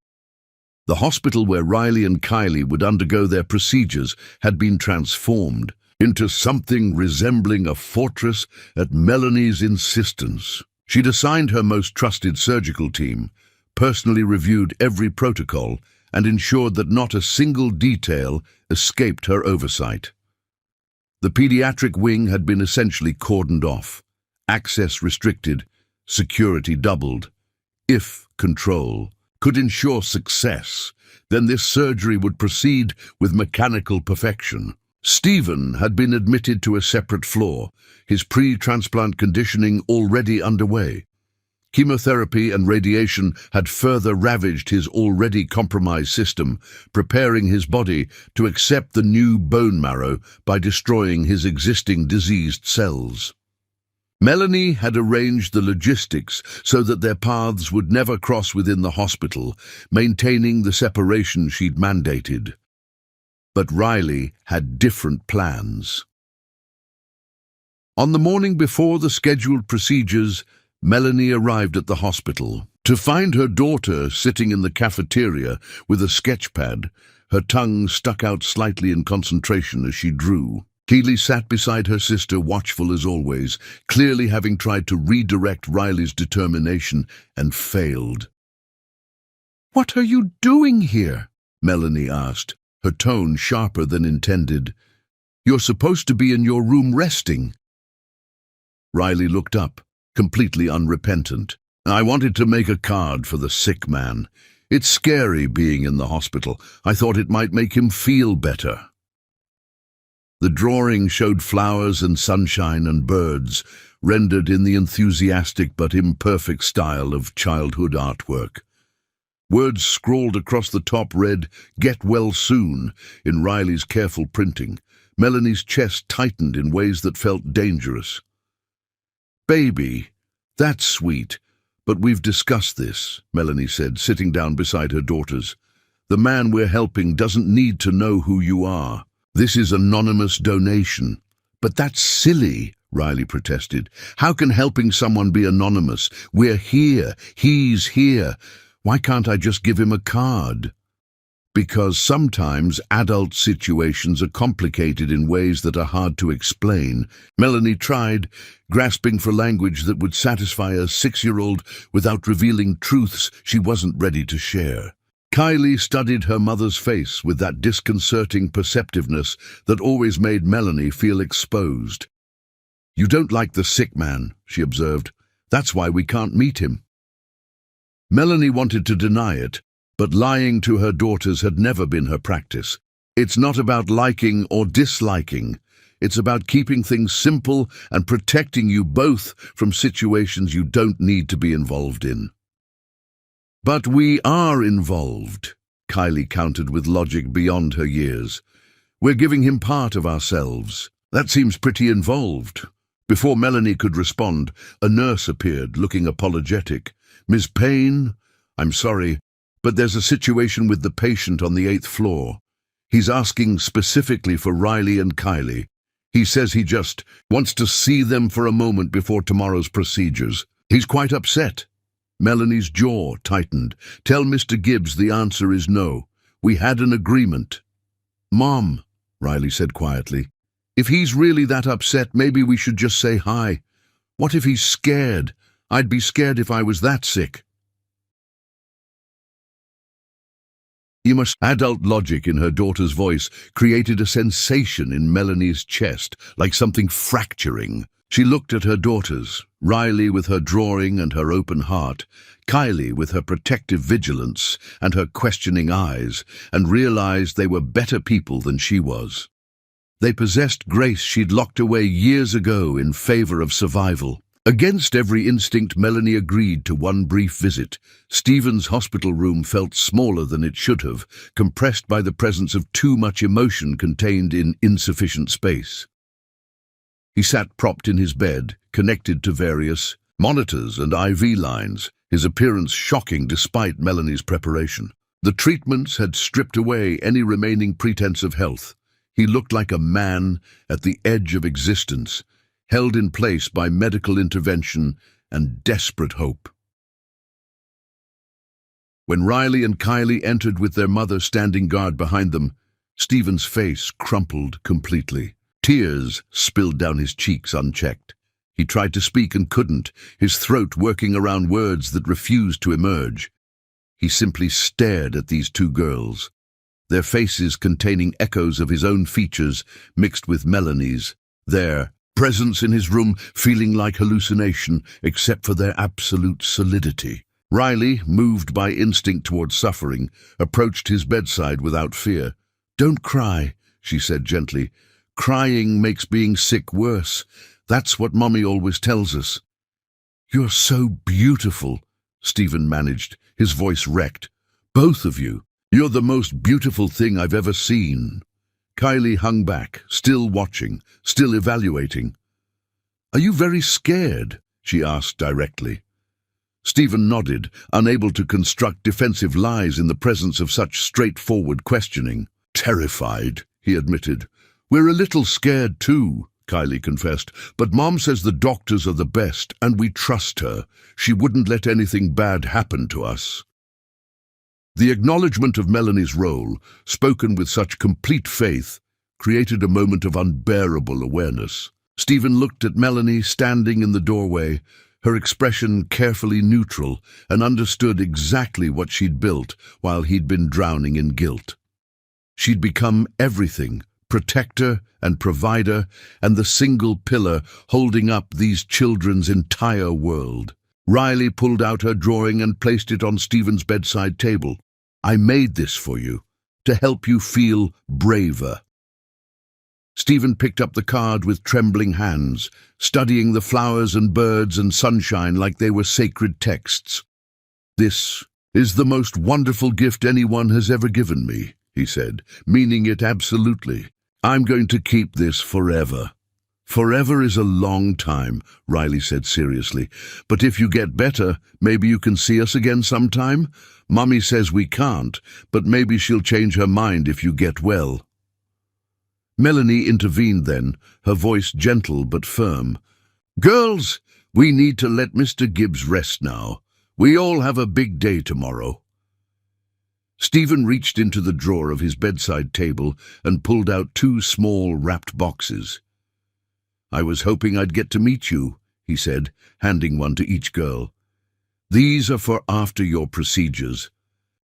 The hospital where Riley and Kylie would undergo their procedures had been transformed into something resembling a fortress at Melanie's insistence. She'd assigned her most trusted surgical team, personally reviewed every protocol, and ensured that not a single detail escaped her oversight. The pediatric wing had been essentially cordoned off, access restricted, security doubled. If control could ensure success, then this surgery would proceed with mechanical perfection. Stephen had been admitted to a separate floor, his pre-transplant conditioning already underway. Chemotherapy and radiation had further ravaged his already compromised system, preparing his body to accept the new bone marrow by destroying his existing diseased cells. Melanie had arranged the logistics so that their paths would never cross within the hospital, maintaining the separation she'd mandated. But Riley had different plans. On the morning before the scheduled procedures, Melanie arrived at the hospital. To find her daughter sitting in the cafeteria with a sketch pad, her tongue stuck out slightly in concentration as she drew. Keely sat beside her sister, watchful as always, clearly having tried to redirect Riley's determination and failed. "What are you doing here?" Melanie asked, her tone sharper than intended. "You're supposed to be in your room resting." Riley looked up, completely unrepentant. "I wanted to make a card for the sick man. It's scary being in the hospital. I thought it might make him feel better." The drawing showed flowers and sunshine and birds, rendered in the enthusiastic but imperfect style of childhood artwork. Words scrawled across the top read, "Get well soon," in Riley's careful printing. Melanie's chest tightened in ways that felt dangerous. "Baby, that's sweet, but we've discussed this," Melanie said, sitting down beside her daughters. "The man we're helping doesn't need to know who you are. This is anonymous donation." "But that's silly," Riley protested. "How can helping someone be anonymous? We're here. He's here. Why can't I just give him a card?" "Because sometimes adult situations are complicated in ways that are hard to explain." Melanie tried, grasping for language that would satisfy a 6-year-old without revealing truths she wasn't ready to share. Kylie studied her mother's face with that disconcerting perceptiveness that always made Melanie feel exposed. "You don't like the sick man," she observed. "That's why we can't meet him." Melanie wanted to deny it, but lying to her daughters had never been her practice. It's not about liking or disliking. It's about keeping things simple and protecting you both from situations you don't need to be involved in. "But we are involved," Kylie countered with logic beyond her years. "We're giving him part of ourselves. That seems pretty involved." Before Melanie could respond, a nurse appeared, looking apologetic. "Ms. Payne, I'm sorry, but there's a situation with the patient on the 8th floor. He's asking specifically for Riley and Kylie. He says he just wants to see them for a moment before tomorrow's procedures. He's quite upset." Melanie's jaw tightened. "Tell Mr. Gibbs the answer is no. We had an agreement." "Mom," Riley said quietly, "if he's really that upset, maybe we should just say hi. What if he's scared? I'd be scared if I was that sick." Adult logic in her daughter's voice created a sensation in Melanie's chest, like something fracturing. She looked at her daughters, Riley with her drawing and her open heart, Kylie with her protective vigilance and her questioning eyes, and realized they were better people than she was. They possessed grace she'd locked away years ago in favor of survival. Against every instinct, Melanie agreed to one brief visit. Stephen's hospital room felt smaller than it should have, compressed by the presence of too much emotion contained in insufficient space. He sat propped in his bed, connected to various monitors and IV lines, his appearance shocking despite Melanie's preparation. The treatments had stripped away any remaining pretense of health. He looked like a man at the edge of existence, held in place by medical intervention and desperate hope. When Riley and Kylie entered with their mother standing guard behind them, Stephen's face crumpled completely. Tears spilled down his cheeks unchecked. He tried to speak and couldn't, his throat working around words that refused to emerge. He simply stared at these two girls, their faces containing echoes of his own features mixed with Melanie's, their presence in his room feeling like hallucination except for their absolute solidity. Riley, moved by instinct toward suffering, approached his bedside without fear. "Don't cry," she said gently. "Crying makes being sick worse. That's what Mommy always tells us." "You're so beautiful," Stephen managed, his voice wrecked. "Both of you. You're the most beautiful thing I've ever seen." Kylie hung back, still watching, still evaluating. "Are you very scared?" she asked directly. Stephen nodded, unable to construct defensive lies in the presence of such straightforward questioning. terrified, he admitted. We're a little scared too, Kylie confessed, but Mom says the doctors are the best and we trust her. She wouldn't let anything bad happen to us. The acknowledgement of Melanie's role, spoken with such complete faith, created a moment of unbearable awareness. Stephen looked at Melanie standing in the doorway, her expression carefully neutral, and understood exactly what she'd built while he'd been drowning in guilt. She'd become everything, protector and provider, and the single pillar holding up these children's entire world. Riley pulled out her drawing and placed it on Stephen's bedside table. I made this for you, to help you feel braver. Stephen picked up the card with trembling hands, studying the flowers and birds and sunshine like they were sacred texts. This is the most wonderful gift anyone has ever given me, he said, meaning it absolutely. I'm going to keep this forever. Forever is a long time, Riley said seriously. But if you get better, maybe you can see us again sometime? Mummy says we can't, but maybe she'll change her mind if you get well. Melanie intervened then, her voice gentle but firm. Girls, we need to let Mr. Gibbs rest now. We all have a big day tomorrow. Stephen reached into the drawer of his bedside table and pulled out 2 small wrapped boxes. I was hoping I'd get to meet you, he said, handing one to each girl. These are for after your procedures.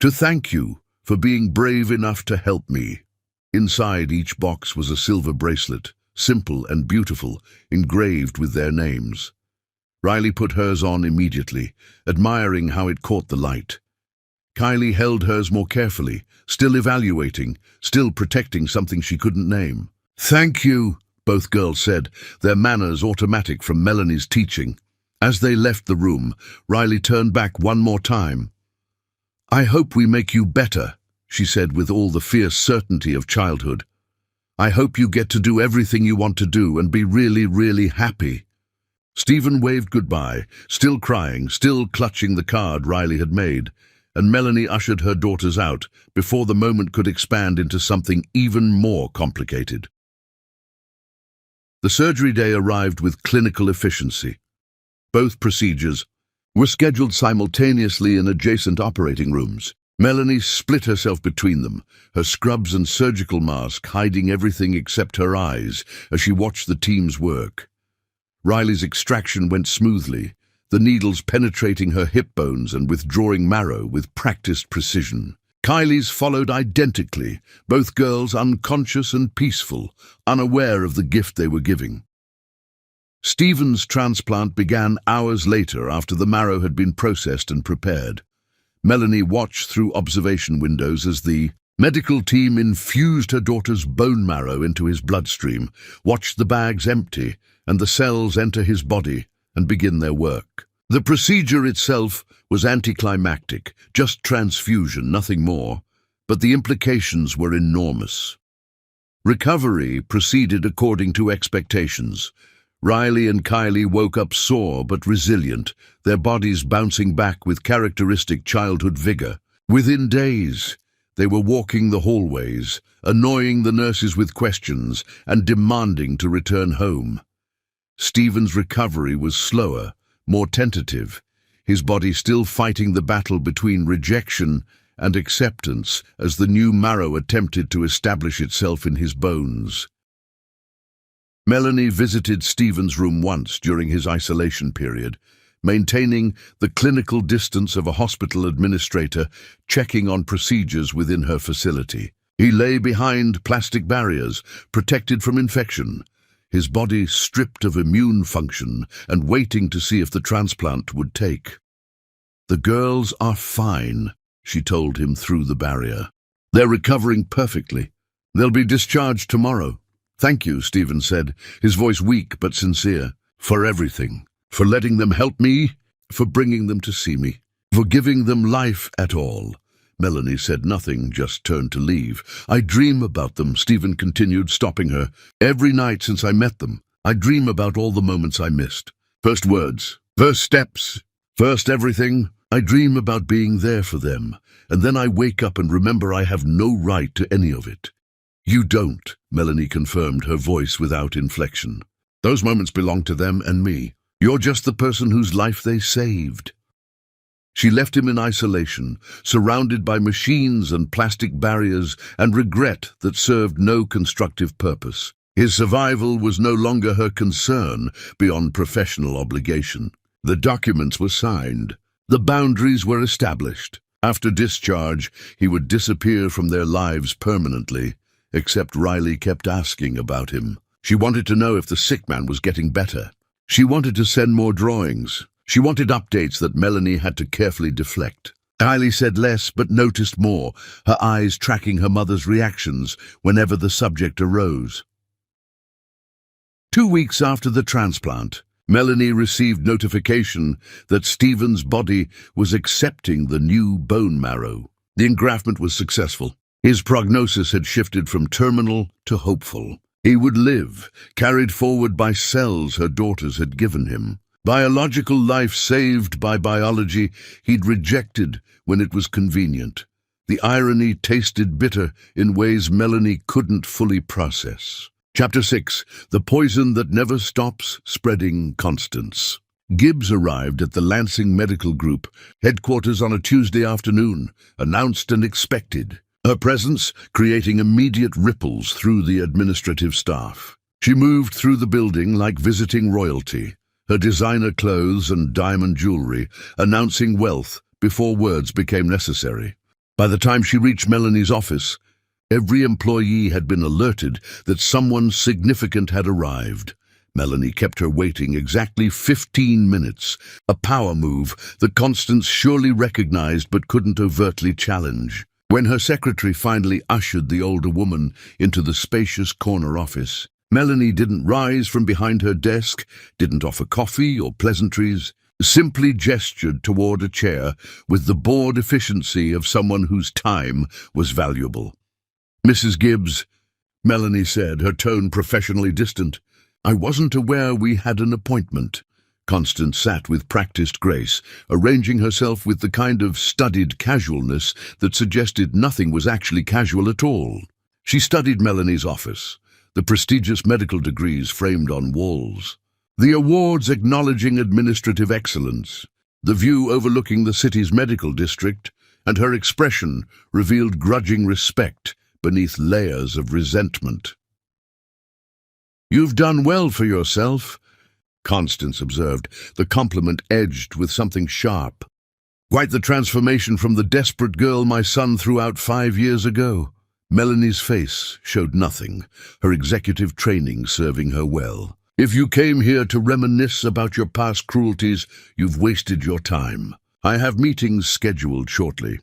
To thank you for being brave enough to help me. Inside each box was a silver bracelet, simple and beautiful, engraved with their names. Riley put hers on immediately, admiring how it caught the light. Kylie held hers more carefully, still evaluating, still protecting something she couldn't name. Thank you, both girls said, their manners automatic from Melanie's teaching. As they left the room, Riley turned back one more time. I hope we make you better, she said with all the fierce certainty of childhood. I hope you get to do everything you want to do and be really, really happy. Stephen waved goodbye, still crying, still clutching the card Riley had made, and Melanie ushered her daughters out before the moment could expand into something even more complicated. The surgery day arrived with clinical efficiency. Both procedures were scheduled simultaneously in adjacent operating rooms. Melanie split herself between them, her scrubs and surgical mask hiding everything except her eyes as she watched the team's work. Riley's extraction went smoothly, the needles penetrating her hip bones and withdrawing marrow with practiced precision. Kylie's followed identically, both girls unconscious and peaceful, unaware of the gift they were giving. Stephen's transplant began hours later after the marrow had been processed and prepared. Melanie watched through observation windows as the medical team infused her daughter's bone marrow into his bloodstream, watched the bags empty and the cells enter his body and begin their work. The procedure itself was anticlimactic, just transfusion, nothing more, but the implications were enormous. Recovery proceeded according to expectations. Riley and Kylie woke up sore but resilient, their bodies bouncing back with characteristic childhood vigor. Within days, they were walking the hallways, annoying the nurses with questions and demanding to return home. Stephen's recovery was slower, more tentative, his body still fighting the battle between rejection and acceptance as the new marrow attempted to establish itself in his bones. Melanie visited Stephen's room once during his isolation period, maintaining the clinical distance of a hospital administrator checking on procedures within her facility. He lay behind plastic barriers, protected from infection, his body stripped of immune function and waiting to see if the transplant would take. The girls are fine, she told him through the barrier. They're recovering perfectly. They'll be discharged tomorrow. Thank you, Stephen said, his voice weak but sincere, for everything, for letting them help me, for bringing them to see me, for giving them life at all. Melanie said nothing, just turned to leave. I dream about them, Stephen continued, stopping her. Every night since I met them, I dream about all the moments I missed. First words, first steps, first everything. I dream about being there for them, and then I wake up and remember I have no right to any of it. You don't, Melanie confirmed, her voice without inflection. Those moments belong to them and me. You're just the person whose life they saved. She left him in isolation, surrounded by machines and plastic barriers and regret that served no constructive purpose. His survival was no longer her concern beyond professional obligation. The documents were signed. The boundaries were established. After discharge, he would disappear from their lives permanently, except Riley kept asking about him. She wanted to know if the sick man was getting better. She wanted to send more drawings. She wanted updates that Melanie had to carefully deflect. Riley said less but noticed more, her eyes tracking her mother's reactions whenever the subject arose. 2 weeks after the transplant, Melanie received notification that Stephen's body was accepting the new bone marrow. The engraftment was successful. His prognosis had shifted from terminal to hopeful. He would live, carried forward by cells her daughters had given him. Biological life saved by biology he'd rejected when it was convenient. The irony tasted bitter in ways Melanie couldn't fully process. Chapter 6. The Poison That Never Stops Spreading. Constance. Gibbs arrived at the Lansing Medical Group headquarters on a Tuesday afternoon, announced and expected. Her presence creating immediate ripples through the administrative staff. She moved through the building like visiting royalty, her designer clothes and diamond jewelry announcing wealth before words became necessary. By the time she reached Melanie's office, every employee had been alerted that someone significant had arrived. Melanie kept her waiting exactly 15 minutes, a power move that Constance surely recognized but couldn't overtly challenge. When her secretary finally ushered the older woman into the spacious corner office, Melanie didn't rise from behind her desk, didn't offer coffee or pleasantries, simply gestured toward a chair with the bored efficiency of someone whose time was valuable. "Mrs. Gibbs," Melanie said, her tone professionally distant. "I wasn't aware we had an appointment." Constance sat with practiced grace, arranging herself with the kind of studied casualness that suggested nothing was actually casual at all. She studied Melanie's office, the prestigious medical degrees framed on walls, the awards acknowledging administrative excellence, the view overlooking the city's medical district, and her expression revealed grudging respect beneath layers of resentment. "You've done well for yourself," Constance observed, the compliment edged with something sharp. "Quite the transformation from the desperate girl my son threw out 5 years ago." Melanie's face showed nothing, her executive training serving her well. "If you came here to reminisce about your past cruelties, you've wasted your time. I have meetings scheduled shortly."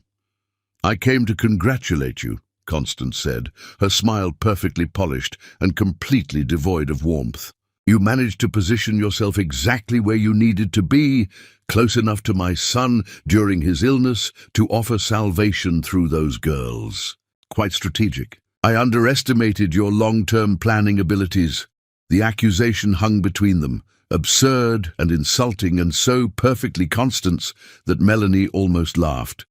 "I came to congratulate you," Constance said, her smile perfectly polished and completely devoid of warmth. "You managed to position yourself exactly where you needed to be, close enough to my son during his illness to offer salvation through those girls. Quite strategic. I underestimated your long-term planning abilities." The accusation hung between them, absurd and insulting and so perfectly Constance that Melanie almost laughed.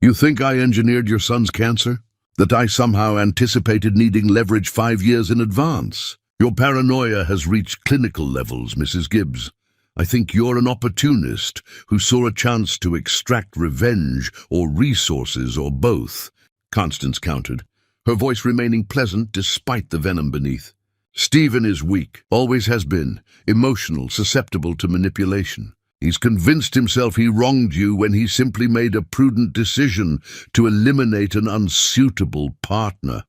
"You think I engineered your son's cancer? That I somehow anticipated needing leverage 5 years in advance? Your paranoia has reached clinical levels, Mrs. Gibbs. I think you're an opportunist who saw a chance to extract revenge or resources or both," Constance countered, her voice remaining pleasant despite the venom beneath. "Stephen is weak, always has been, emotional, susceptible to manipulation. He's convinced himself he wronged you when he simply made a prudent decision to eliminate an unsuitable partner."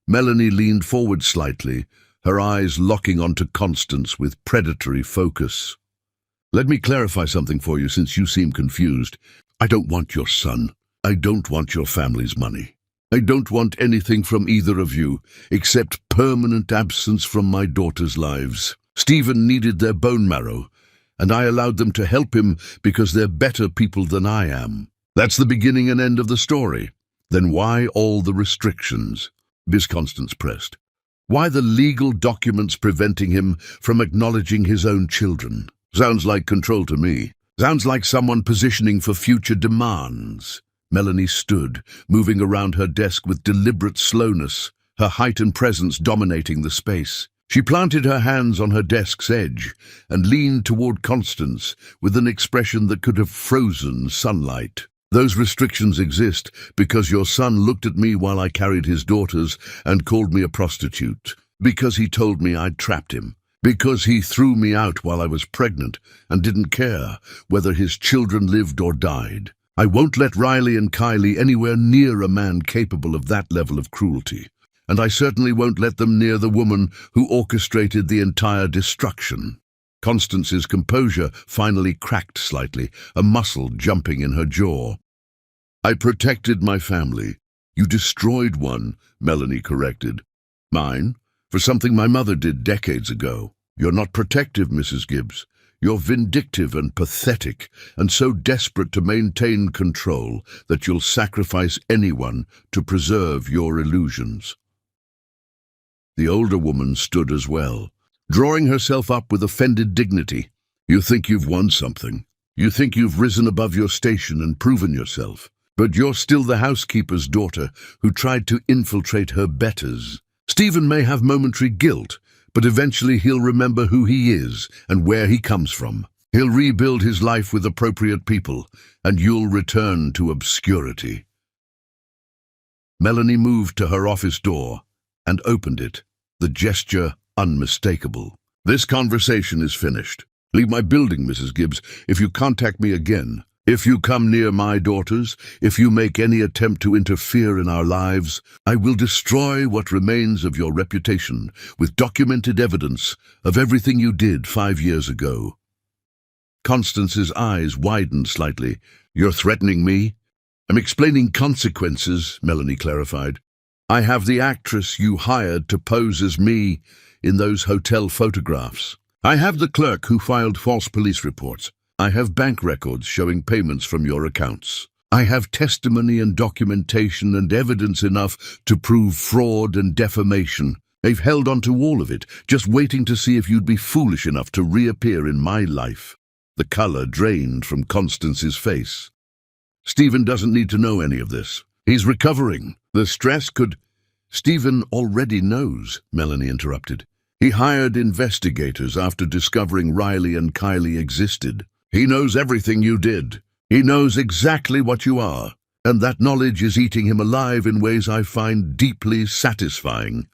Melanie leaned forward slightly, her eyes locking onto Constance with predatory focus. "Let me clarify something for you since you seem confused. I don't want your son. I don't want your family's money. I don't want anything from either of you, except permanent absence from my daughters' lives. Stephen needed their bone marrow, and I allowed them to help him because they're better people than I am. That's the beginning and end of the story. Then why all the restrictions?" Miss Constance pressed. "Why the legal documents preventing him from acknowledging his own children? Sounds like control to me. Sounds like someone positioning for future demands." Melanie stood, moving around her desk with deliberate slowness, her height and presence dominating the space. She planted her hands on her desk's edge and leaned toward Constance with an expression that could have frozen sunlight. Those restrictions exist because your son looked at me while I carried his daughters and called me a prostitute, because he told me I'd trapped him, because he threw me out while I was pregnant and didn't care whether his children lived or died. I won't let Riley and Kylie anywhere near a man capable of that level of cruelty. And I certainly won't let them near the woman who orchestrated the entire destruction. Constance's composure finally cracked slightly, a muscle jumping in her jaw. I protected my family. You destroyed one, Melanie corrected. Mine? For something my mother did decades ago. You're not protective, Mrs. Gibbs. You're vindictive and pathetic, and so desperate to maintain control that you'll sacrifice anyone to preserve your illusions. The older woman stood as well, drawing herself up with offended dignity. You think you've won something. You think you've risen above your station and proven yourself. But you're still the housekeeper's daughter who tried to infiltrate her betters. Stephen may have momentary guilt, but eventually he'll remember who he is and where he comes from. He'll rebuild his life with appropriate people, and you'll return to obscurity. Melanie moved to her office door and opened it, the gesture unmistakable. This conversation is finished. Leave my building, Mrs. Gibbs, if you contact me again. If you come near my daughters, if you make any attempt to interfere in our lives, I will destroy what remains of your reputation with documented evidence of everything you did 5 years ago. Constance's eyes widened slightly. You're threatening me? I'm explaining consequences, Melanie clarified. I have the actress you hired to pose as me in those hotel photographs. I have the clerk who filed false police reports. I have bank records showing payments from your accounts. I have testimony and documentation and evidence enough to prove fraud and defamation. They've held on to all of it, just waiting to see if you'd be foolish enough to reappear in my life. The color drained from Constance's face. Stephen doesn't need to know any of this. He's recovering. The stress could... Stephen already knows, Melanie interrupted. He hired investigators after discovering Riley and Kylie existed. He knows everything you did. He knows exactly what you are, and that knowledge is eating him alive in ways I find deeply satisfying.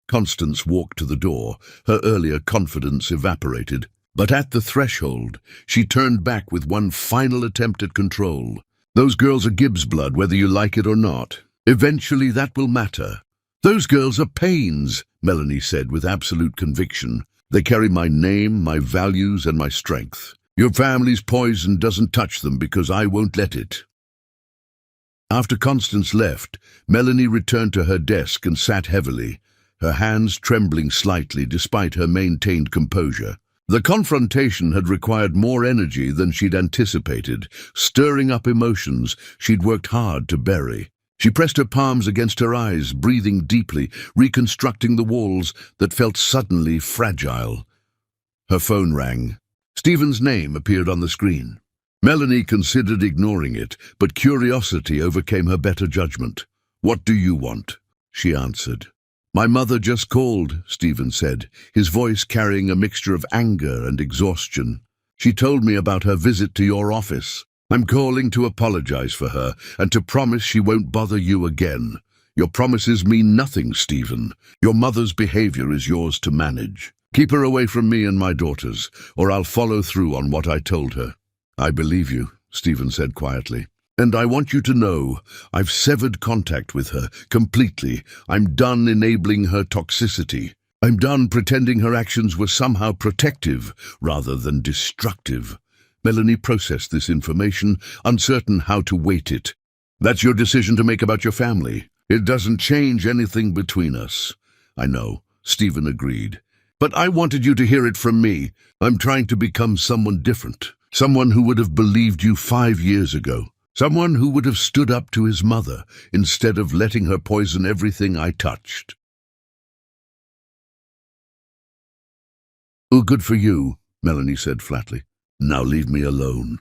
Constance walked to the door, her earlier confidence evaporated. But at the threshold, she turned back with one final attempt at control. Those girls are Gibbs blood, whether you like it or not. Eventually that will matter. Those girls are pains, Melanie said with absolute conviction. They carry my name, my values, and my strength. Your family's poison doesn't touch them because I won't let it. After Constance left, Melanie returned to her desk and sat heavily, her hands trembling slightly despite her maintained composure. The confrontation had required more energy than she'd anticipated, stirring up emotions she'd worked hard to bury. She pressed her palms against her eyes, breathing deeply, reconstructing the walls that felt suddenly fragile. Her phone rang. Stephen's name appeared on the screen. Melanie considered ignoring it, but curiosity overcame her better judgment. "What do you want?" she answered. "My mother just called," Stephen said, his voice carrying a mixture of anger and exhaustion. "She told me about her visit to your office. I'm calling to apologize for her and to promise she won't bother you again. Your promises mean nothing, Stephen. Your mother's behavior is yours to manage. Keep her away from me and my daughters, or I'll follow through on what I told her." "I believe you," Stephen said quietly. "And I want you to know I've severed contact with her completely. I'm done enabling her toxicity. I'm done pretending her actions were somehow protective rather than destructive." Melanie processed this information, uncertain how to weight it. "That's your decision to make about your family. It doesn't change anything between us." "I know," Stephen agreed. "But I wanted you to hear it from me. I'm trying to become someone different. Someone who would have believed you 5 years ago. Someone who would have stood up to his mother instead of letting her poison everything I touched." "Oh, good for you," Melanie said flatly. "Now leave me alone."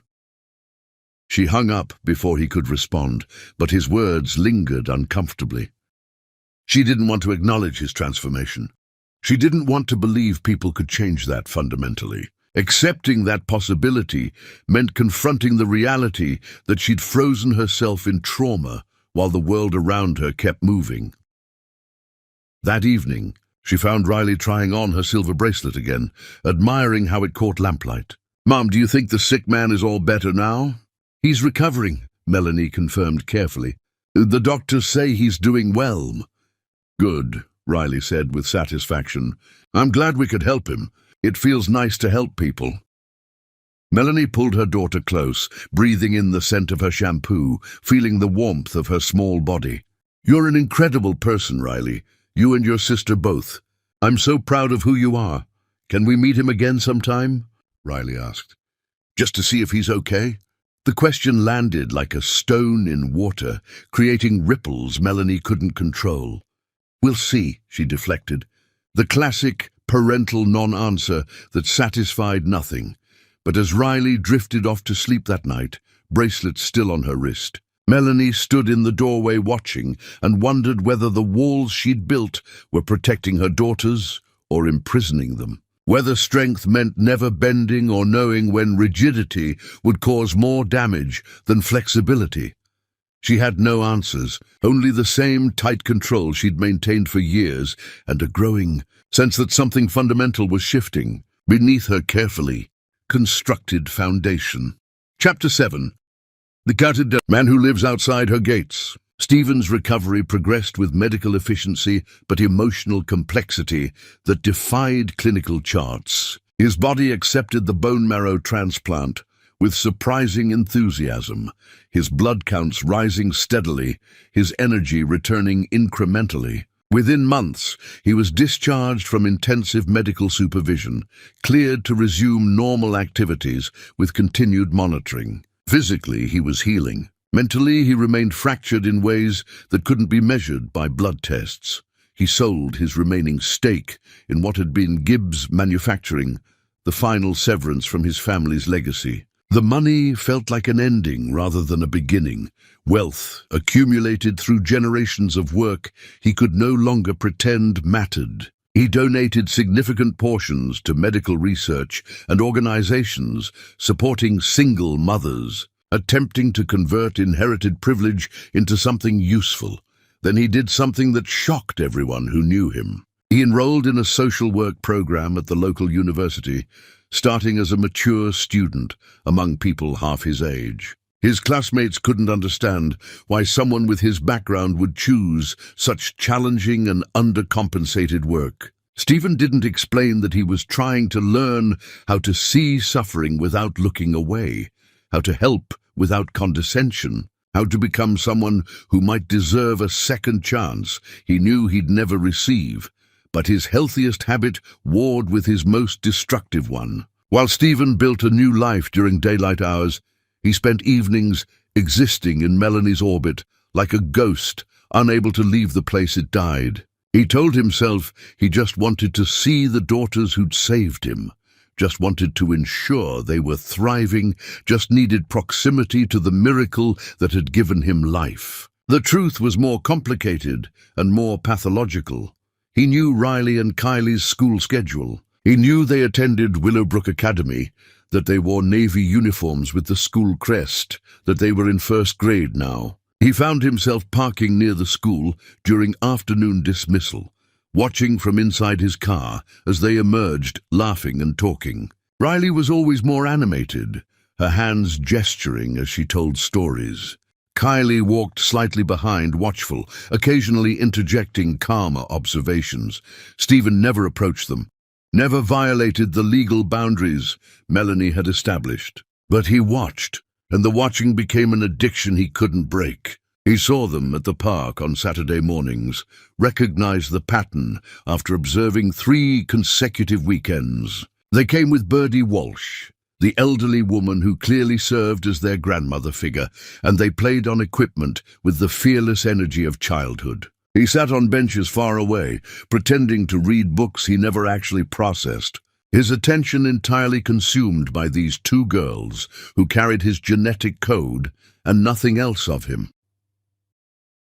She hung up before he could respond, but his words lingered uncomfortably. She didn't want to acknowledge his transformation. She didn't want to believe people could change that fundamentally. Accepting that possibility meant confronting the reality that she'd frozen herself in trauma while the world around her kept moving. That evening, she found Riley trying on her silver bracelet again, admiring how it caught lamplight. "Mom, do you think the sick man is all better now?" "He's recovering," Melanie confirmed carefully. "The doctors say he's doing well." "Good," Riley said with satisfaction. "I'm glad we could help him. It feels nice to help people." Melanie pulled her daughter close, breathing in the scent of her shampoo, feeling the warmth of her small body. "You're an incredible person, Riley. You and your sister both. I'm so proud of who you are. Can we meet him again sometime?" Riley asked. "Just to see if he's okay?" The question landed like a stone in water, creating ripples Melanie couldn't control. "We'll see," she deflected. The classic parental non-answer that satisfied nothing. But as Riley drifted off to sleep that night, bracelet still on her wrist, Melanie stood in the doorway watching and wondered whether the walls she'd built were protecting her daughters or imprisoning them. Whether strength meant never bending or knowing when rigidity would cause more damage than flexibility. She had no answers, only the same tight control she'd maintained for years and a growing sense that something fundamental was shifting beneath her carefully constructed foundation. Chapter 7. The counted man who lives outside her gates. Stephen's recovery progressed with medical efficiency but emotional complexity that defied clinical charts. His body accepted the bone marrow transplant with surprising enthusiasm, his blood counts rising steadily, his energy returning incrementally. Within months, he was discharged from intensive medical supervision, cleared to resume normal activities with continued monitoring. Physically, he was healing. Mentally, he remained fractured in ways that couldn't be measured by blood tests. He sold his remaining stake in what had been Gibbs Manufacturing, the final severance from his family's legacy. The money felt like an ending rather than a beginning. Wealth, accumulated through generations of work, he could no longer pretend mattered. He donated significant portions to medical research and organizations supporting single mothers, attempting to convert inherited privilege into something useful. Then he did something that shocked everyone who knew him. He enrolled in a social work program at the local university, starting as a mature student among people half his age. His classmates couldn't understand why someone with his background would choose such challenging and undercompensated work. Stephen didn't explain that he was trying to learn how to see suffering without looking away, how to help without condescension, how to become someone who might deserve a second chance he knew he'd never receive. But his healthiest habit warred with his most destructive one. While Stephen built a new life during daylight hours, he spent evenings existing in Melanie's orbit like a ghost, unable to leave the place it died. He told himself he just wanted to see the daughters who'd saved him, just wanted to ensure they were thriving, just needed proximity to the miracle that had given him life. The truth was more complicated and more pathological. He knew Riley and Kylie's school schedule. He knew they attended Willowbrook Academy, that they wore navy uniforms with the school crest, that they were in first grade now. He found himself parking near the school during afternoon dismissal, watching from inside his car as they emerged, laughing and talking. Riley was always more animated, her hands gesturing as she told stories. Kylie walked slightly behind, watchful, occasionally interjecting calmer observations. Stephen never approached them, never violated the legal boundaries Melanie had established. But he watched, and the watching became an addiction he couldn't break. He saw them at the park on Saturday mornings, recognized the pattern after observing 3 consecutive weekends. They came with Birdie Walsh, the elderly woman who clearly served as their grandmother figure, and they played on equipment with the fearless energy of childhood. He sat on benches far away, pretending to read books he never actually processed. his attention entirely consumed by these two girls who carried his genetic code and nothing else of him.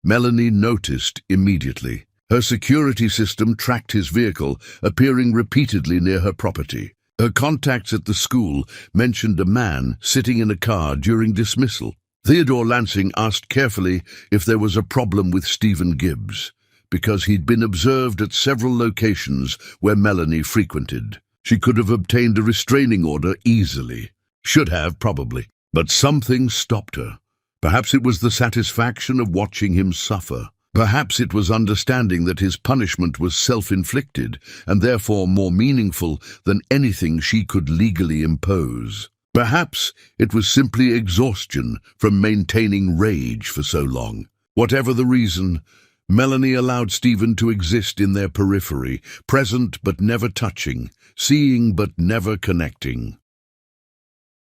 Melanie noticed immediately. Her security system tracked his vehicle, appearing repeatedly near her property. Her contacts at the school mentioned a man sitting in a car during dismissal. Theodore Lansing asked carefully if there was a problem with Stephen Gibbs, because he'd been observed at several locations where Melanie frequented. She could have obtained a restraining order easily. Should have, probably. But something stopped her. Perhaps it was the satisfaction of watching him suffer. Perhaps it was understanding that his punishment was self-inflicted and therefore more meaningful than anything she could legally impose. Perhaps it was simply exhaustion from maintaining rage for so long. Whatever the reason, Melanie allowed Stephen to exist in their periphery, present but never touching, seeing but never connecting.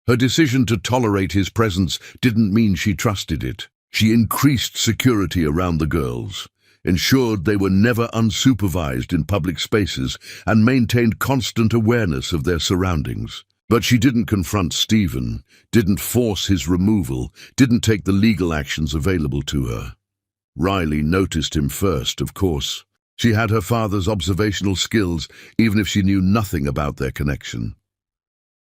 Her decision to tolerate his presence didn't mean she trusted it. She increased security around the girls, ensured they were never unsupervised in public spaces, and maintained constant awareness of their surroundings. But she didn't confront Stephen, didn't force his removal, didn't take the legal actions available to her. Riley noticed him first, of course. She had her father's observational skills, even if she knew nothing about their connection.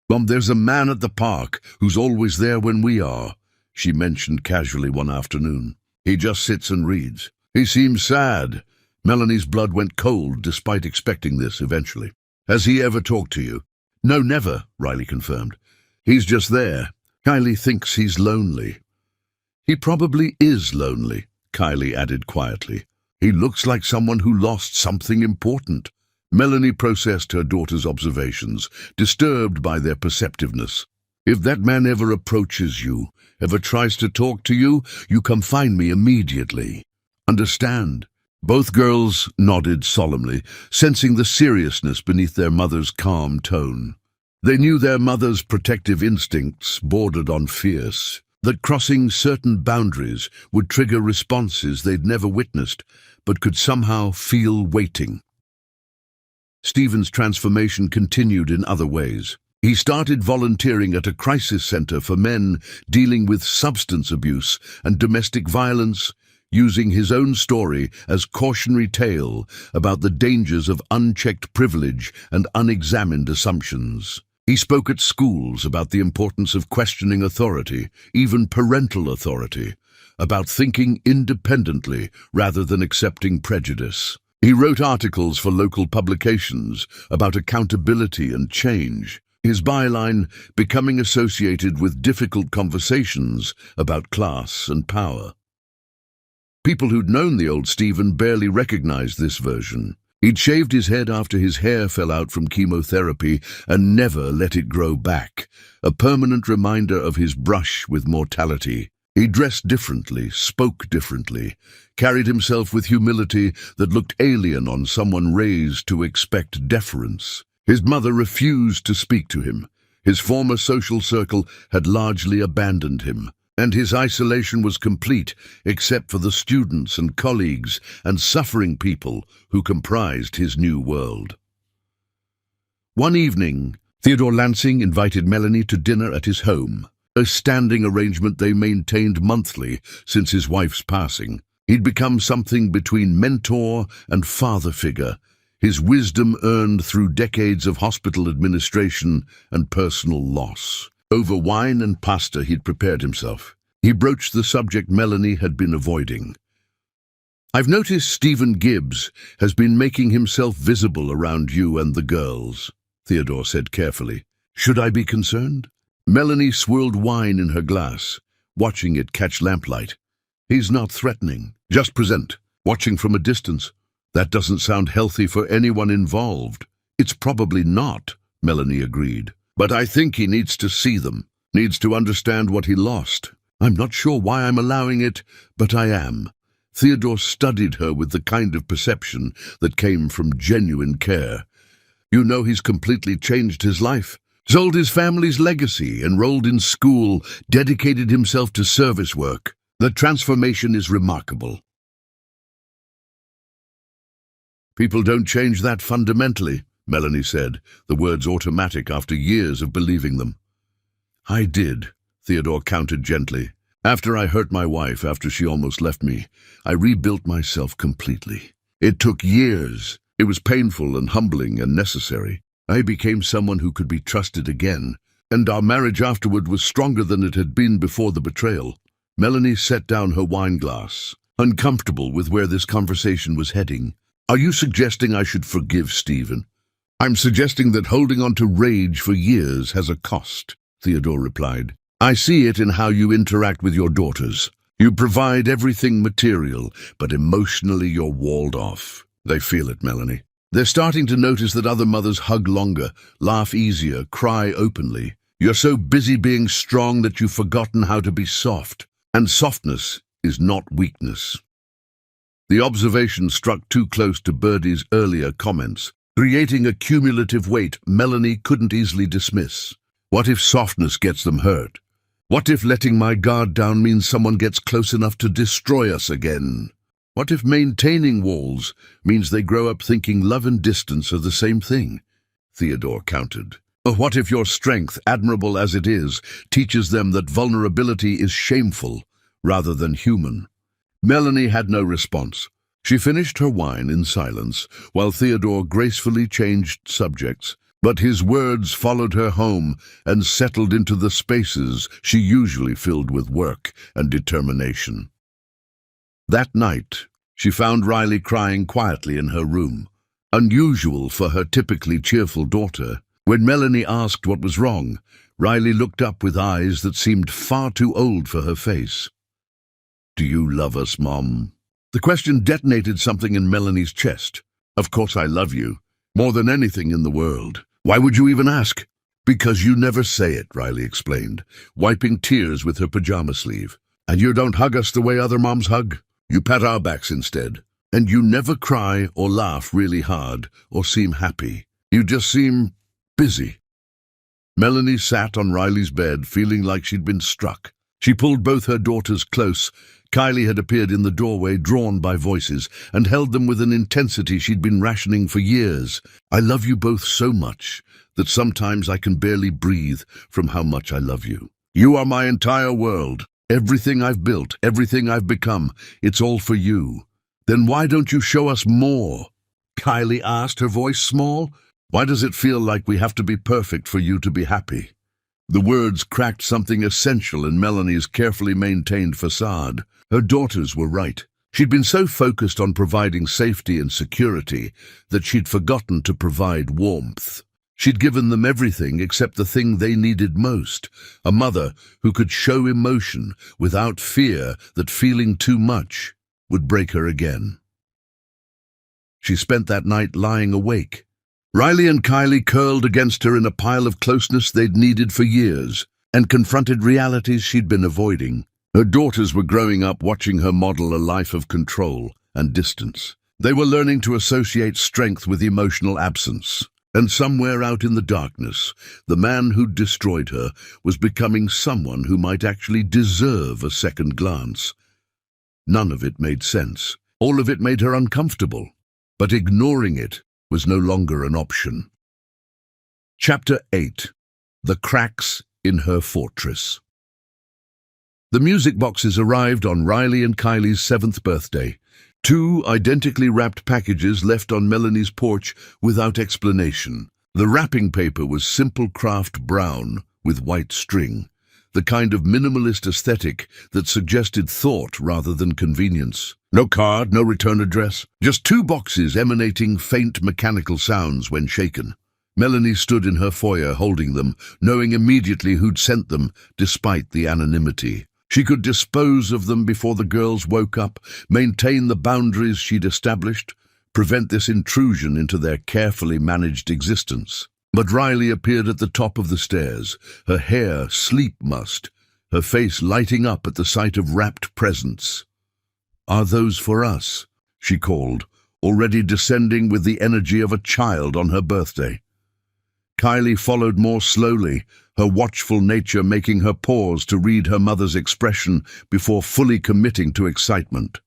"There's a man at the park who's always there when we are," she mentioned casually one afternoon. "He just sits and reads. He seems sad." Melanie's blood went cold despite expecting this eventually. "Has he ever talked to you?" "No, never," Riley confirmed. "He's just there. Kylie thinks he's lonely." "He probably is lonely," Kylie added quietly. "He looks like someone who lost something important." Melanie processed her daughter's observations, disturbed by their perceptiveness. "If that man ever approaches you, ever tries to talk to you, you come find me immediately. Understand?" Both girls nodded solemnly, sensing the seriousness beneath their mother's calm tone. They knew their mother's protective instincts bordered on fierce, that crossing certain boundaries would trigger responses they'd never witnessed, but could somehow feel waiting. Stephen's transformation continued in other ways. He started volunteering at a crisis center for men dealing with substance abuse and domestic violence, using his own story as cautionary tale about the dangers of unchecked privilege and unexamined assumptions. He spoke at schools about the importance of questioning authority, even parental authority, about thinking independently rather than accepting prejudice. He wrote articles for local publications about accountability and change, his byline becoming associated with difficult conversations about class and power. People who'd known the old Stephen barely recognized this version. He'd shaved his head after his hair fell out from chemotherapy and never let it grow back, a permanent reminder of his brush with mortality. He dressed differently, spoke differently, carried himself with humility that looked alien on someone raised to expect deference. His mother refused to speak to him. His former social circle had largely abandoned him, and his isolation was complete except for the students and colleagues and suffering people who comprised his new world. One evening, Theodore Lansing invited Melanie to dinner at his home, a standing arrangement they maintained monthly since his wife's passing. He'd become something between mentor and father figure, his wisdom earned through decades of hospital administration and personal loss. Over wine and pasta he'd prepared himself. He broached the subject Melanie had been avoiding. "I've noticed Stephen Gibbs has been making himself visible around you and the girls," Theodore said carefully. "Should I be concerned?" Melanie swirled wine in her glass, watching it catch lamplight. "He's not threatening, just present, watching from a distance. That doesn't sound healthy for anyone involved." "It's probably not," Melanie agreed. "But I think he needs to see them, needs to understand what he lost. I'm not sure why I'm allowing it, but I am." Theodore studied her with the kind of perception that came from genuine care. "You know he's completely changed his life. Sold his family's legacy, enrolled in school, dedicated himself to service work. The transformation is remarkable." "People don't change that fundamentally," Melanie said, the words automatic after years of believing them. I did, Theodore countered gently. After I hurt my wife, after she almost left me, I rebuilt myself completely. It took years. It was painful and humbling and necessary. I became someone who could be trusted again, and our marriage afterward was stronger than it had been before the betrayal. Melanie set down her wine glass, uncomfortable with where this conversation was heading. Are you suggesting I should forgive Stephen? I'm suggesting that holding on to rage for years has a cost, Theodore replied. I see it in how you interact with your daughters. You provide everything material, but emotionally you're walled off. They feel it, Melanie. They're starting to notice that other mothers hug longer, laugh easier, cry openly. You're so busy being strong that you've forgotten how to be soft. And softness is not weakness. The observation struck too close to Birdie's earlier comments, creating a cumulative weight Melanie couldn't easily dismiss. What if softness gets them hurt? What if letting my guard down means someone gets close enough to destroy us again? What if maintaining walls means they grow up thinking love and distance are the same thing? Theodore countered. Or what if your strength, admirable as it is, teaches them that vulnerability is shameful rather than human? Melanie had no response. She finished her wine in silence, while Theodore gracefully changed subjects, but his words followed her home and settled into the spaces she usually filled with work and determination. That night, she found Riley crying quietly in her room, unusual for her typically cheerful daughter. When Melanie asked what was wrong, Riley looked up with eyes that seemed far too old for her face. Do you love us, Mom? The question detonated something in Melanie's chest. Of course I love you, more than anything in the world. Why would you even ask? Because you never say it, Riley explained, wiping tears with her pajama sleeve. And you don't hug us the way other moms hug. You pat our backs instead. And you never cry or laugh really hard or seem happy. You just seem busy. Melanie sat on Riley's bed, feeling like she'd been struck. She pulled both her daughters close. Kylie had appeared in the doorway, drawn by voices, and held them with an intensity she'd been rationing for years. I love you both so much that sometimes I can barely breathe from how much I love you. You are my entire world. Everything I've built, everything I've become, it's all for you. Then why don't you show us more? Kylie asked, her voice small. Why does it feel like we have to be perfect for you to be happy? The words cracked something essential in Melanie's carefully maintained facade. Her daughters were right. She'd been so focused on providing safety and security that she'd forgotten to provide warmth. She'd given them everything except the thing they needed most, a mother who could show emotion without fear that feeling too much would break her again. She spent that night lying awake. Riley and Kylie curled against her in a pile of closeness they'd needed for years and confronted realities she'd been avoiding. Her daughters were growing up watching her model a life of control and distance. They were learning to associate strength with emotional absence. And somewhere out in the darkness, the man who'd destroyed her was becoming someone who might actually deserve a second glance. None of it made sense. All of it made her uncomfortable. But ignoring it was no longer an option. Chapter 8. The Cracks in Her Fortress. The music boxes arrived on Riley and Kylie's 7th birthday. 2 identically wrapped packages left on Melanie's porch without explanation. The wrapping paper was simple craft brown with white string, the kind of minimalist aesthetic that suggested thought rather than convenience. No card, no return address, just 2 boxes emanating faint mechanical sounds when shaken. Melanie stood in her foyer holding them, knowing immediately who'd sent them, despite the anonymity. She could dispose of them before the girls woke up, maintain the boundaries she'd established, prevent this intrusion into their carefully managed existence. But Riley appeared at the top of the stairs, her hair sleep-mussed, her face lighting up at the sight of wrapped presents. "Are those for us?" she called, already descending with the energy of a child on her birthday. Kylie followed more slowly, her watchful nature making her pause to read her mother's expression before fully committing to excitement.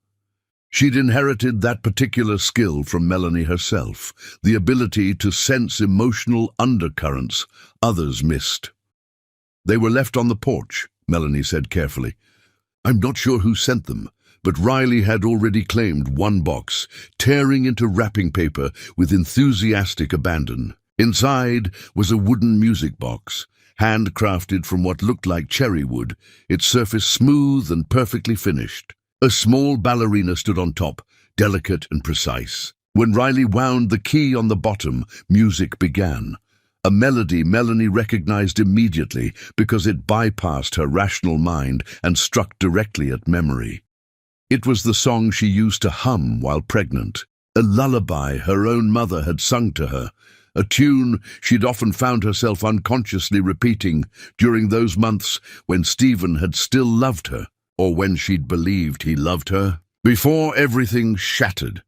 She'd inherited that particular skill from Melanie herself, the ability to sense emotional undercurrents others missed. "They were left on the porch," Melanie said carefully. "I'm not sure who sent them, but Riley had already claimed one box, tearing into wrapping paper with enthusiastic abandon. Inside was a wooden music box, handcrafted from what looked like cherry wood, its surface smooth and perfectly finished. A small ballerina stood on top, delicate and precise. When Riley wound the key on the bottom, music began. A melody Melanie recognized immediately because it bypassed her rational mind and struck directly at memory. It was the song she used to hum while pregnant, a lullaby her own mother had sung to her, a tune she'd often found herself unconsciously repeating during those months when Stephen had still loved her, or when she'd believed he loved her. Before everything shattered,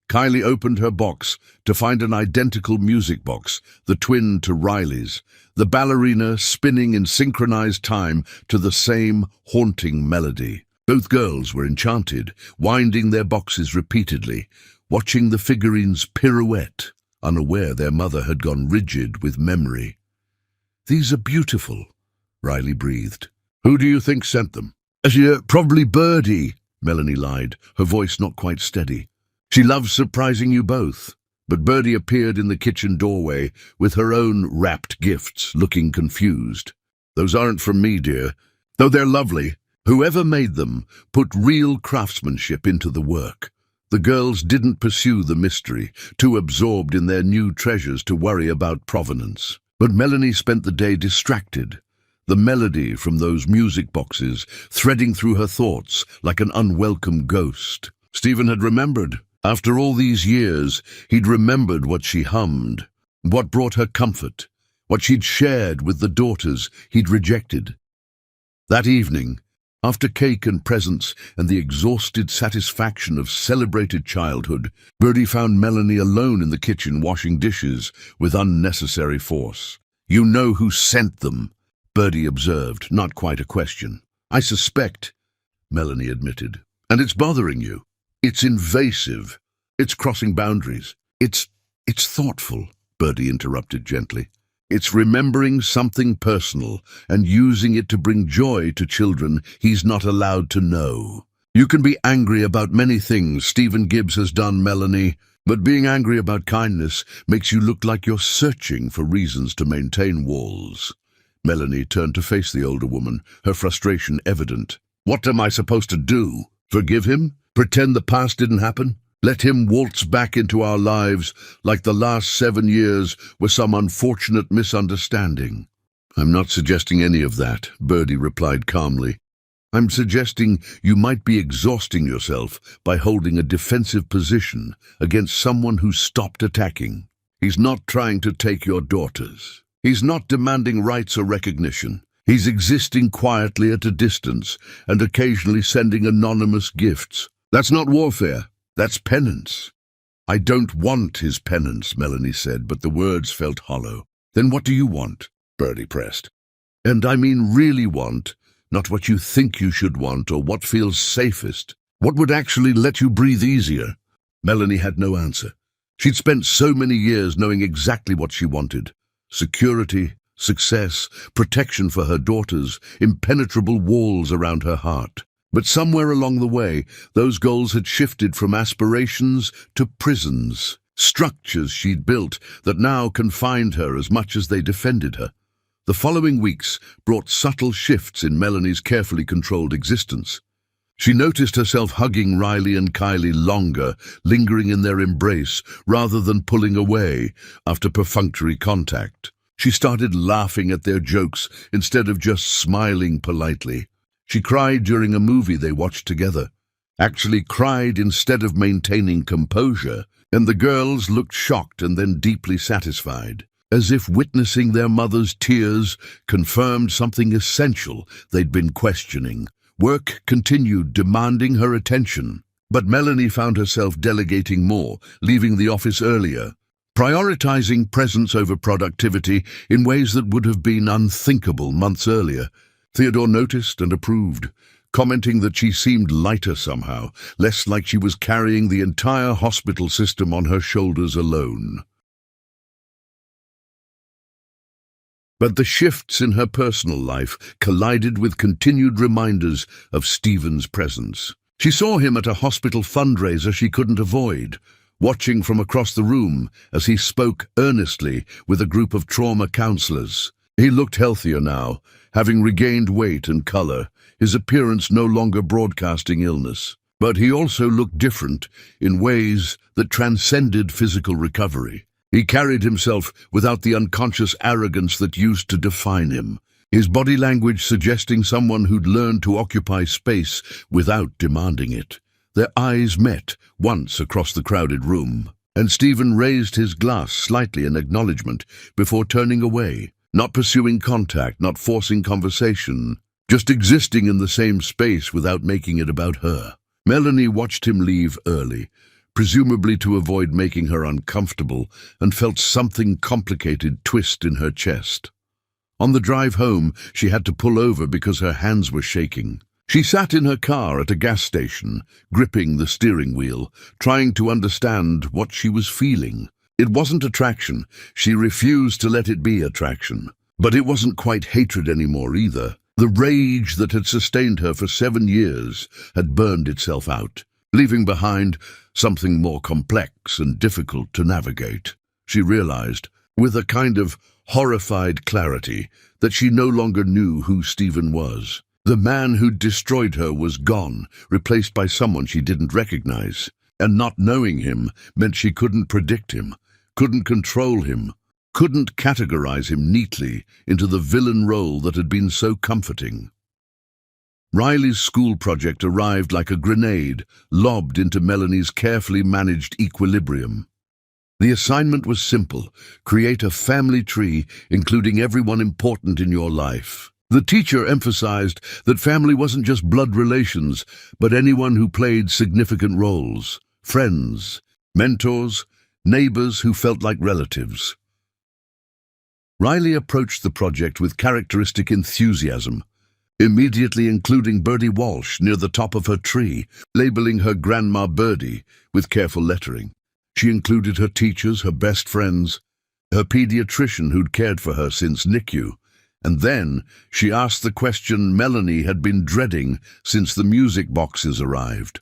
Kylie opened her box to find an identical music box, the twin to Riley's, the ballerina spinning in synchronized time to the same haunting melody. Both girls were enchanted, winding their boxes repeatedly, watching the figurines pirouette, unaware their mother had gone rigid with memory. "These are beautiful," Riley breathed. "Who do you think sent them?" "Probably Birdie," Melanie lied, her voice not quite steady. "She loves surprising you both." But Birdie appeared in the kitchen doorway with her own wrapped gifts, looking confused. "Those aren't from me, dear, though they're lovely. Whoever made them put real craftsmanship into the work." The girls didn't pursue the mystery, too absorbed in their new treasures to worry about provenance. But Melanie spent the day distracted, the melody from those music boxes threading through her thoughts like an unwelcome ghost. Stephen had remembered. After all these years, he'd remembered what she hummed, what brought her comfort, what she'd shared with the daughters he'd rejected. That evening, after cake and presents and the exhausted satisfaction of celebrated childhood, Birdie found Melanie alone in the kitchen washing dishes with unnecessary force. "You know who sent them," Birdie observed, not quite a question. "I suspect," Melanie admitted. "And it's bothering you. It's invasive. It's crossing boundaries. It's thoughtful," Birdie interrupted gently. "It's remembering something personal and using it to bring joy to children he's not allowed to know. You can be angry about many things Stephen Gibbs has done, Melanie, but being angry about kindness makes you look like you're searching for reasons to maintain walls." Melanie turned to face the older woman, her frustration evident. "What am I supposed to do? Forgive him? Pretend the past didn't happen? Let him waltz back into our lives like the last 7 years were some unfortunate misunderstanding?" "I'm not suggesting any of that," Birdie replied calmly. "I'm suggesting you might be exhausting yourself by holding a defensive position against someone who stopped attacking. He's not trying to take your daughters. He's not demanding rights or recognition. He's existing quietly at a distance and occasionally sending anonymous gifts. That's not warfare. That's penance." "I don't want his penance," Melanie said, but the words felt hollow. "Then what do you want?" Birdie pressed. "And I mean really want, not what you think you should want or what feels safest. What would actually let you breathe easier?" Melanie had no answer. She'd spent so many years knowing exactly what she wanted. Security, success, protection for her daughters, impenetrable walls around her heart. But somewhere along the way, those goals had shifted from aspirations to prisons, structures she'd built that now confined her as much as they defended her. The following weeks brought subtle shifts in Melanie's carefully controlled existence. She noticed herself hugging Riley and Kylie longer, lingering in their embrace rather than pulling away after perfunctory contact. She started laughing at their jokes instead of just smiling politely. She cried during a movie they watched together, actually cried instead of maintaining composure, and the girls looked shocked and then deeply satisfied, as if witnessing their mother's tears confirmed something essential they'd been questioning. Work continued demanding her attention, but Melanie found herself delegating more, leaving the office earlier, prioritizing presence over productivity in ways that would have been unthinkable months earlier. Theodore noticed and approved, commenting that she seemed lighter somehow, less like she was carrying the entire hospital system on her shoulders alone. But the shifts in her personal life collided with continued reminders of Stephen's presence. She saw him at a hospital fundraiser she couldn't avoid, watching from across the room as he spoke earnestly with a group of trauma counselors. He looked healthier now, having regained weight and color, his appearance no longer broadcasting illness. But he also looked different in ways that transcended physical recovery. He carried himself without the unconscious arrogance that used to define him, his body language suggesting someone who'd learned to occupy space without demanding it. Their eyes met once across the crowded room, and Stephen raised his glass slightly in acknowledgement before turning away, not pursuing contact, not forcing conversation, just existing in the same space without making it about her. Melanie watched him leave early, presumably to avoid making her uncomfortable, and felt something complicated twist in her chest. On the drive home, she had to pull over because her hands were shaking. She sat in her car at a gas station, gripping the steering wheel, trying to understand what she was feeling. It wasn't attraction. She refused to let it be attraction. But it wasn't quite hatred anymore either. The rage that had sustained her for 7 years had burned itself out, leaving behind something more complex and difficult to navigate. She realized, with a kind of horrified clarity, that she no longer knew who Stephen was. The man who'd destroyed her was gone, replaced by someone she didn't recognize. And not knowing him meant she couldn't predict him, couldn't control him, couldn't categorize him neatly into the villain role that had been so comforting. Riley's school project arrived like a grenade, lobbed into Melanie's carefully managed equilibrium. The assignment was simple: create a family tree including everyone important in your life. The teacher emphasized that family wasn't just blood relations, but anyone who played significant roles: friends, mentors, neighbors who felt like relatives. Riley approached the project with characteristic enthusiasm, immediately including Birdie Walsh near the top of her tree, labeling her Grandma Birdie with careful lettering. She included her teachers, her best friends, her pediatrician who'd cared for her since NICU, and then she asked the question Melanie had been dreading since the music boxes arrived.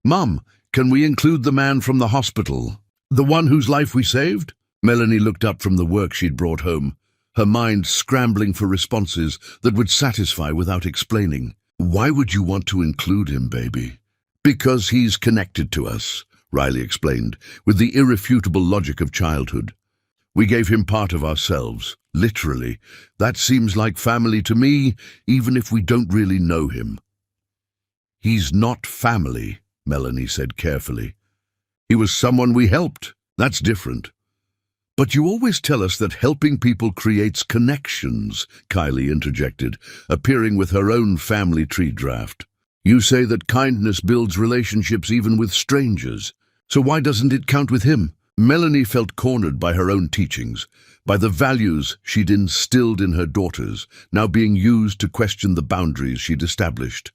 "Mom, can we include the man from the hospital? The one whose life we saved?" Melanie looked up from the work she'd brought home, her mind scrambling for responses that would satisfy without explaining. "Why would you want to include him, baby?" "Because he's connected to us," Riley explained, with the irrefutable logic of childhood. "We gave him part of ourselves, literally. That seems like family to me, even if we don't really know him." "He's not family," Melanie said carefully. "He was someone we helped. That's different." "But you always tell us that helping people creates connections," Kylie interjected, appearing with her own family tree draft. "You say that kindness builds relationships even with strangers. So why doesn't it count with him?" Melanie felt cornered by her own teachings, by the values she'd instilled in her daughters, now being used to question the boundaries she'd established.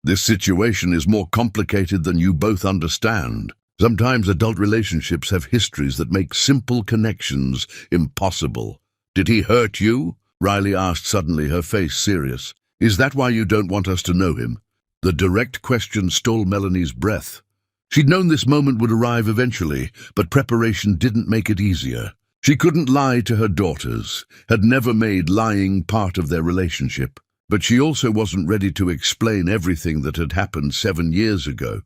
"This situation is more complicated than you both understand. Sometimes adult relationships have histories that make simple connections impossible." "Did he hurt you?" Riley asked suddenly, her face serious. "Is that why you don't want us to know him?" The direct question stole Melanie's breath. She'd known this moment would arrive eventually, but preparation didn't make it easier. She couldn't lie to her daughters, had never made lying part of their relationship, but she also wasn't ready to explain everything that had happened 7 years ago.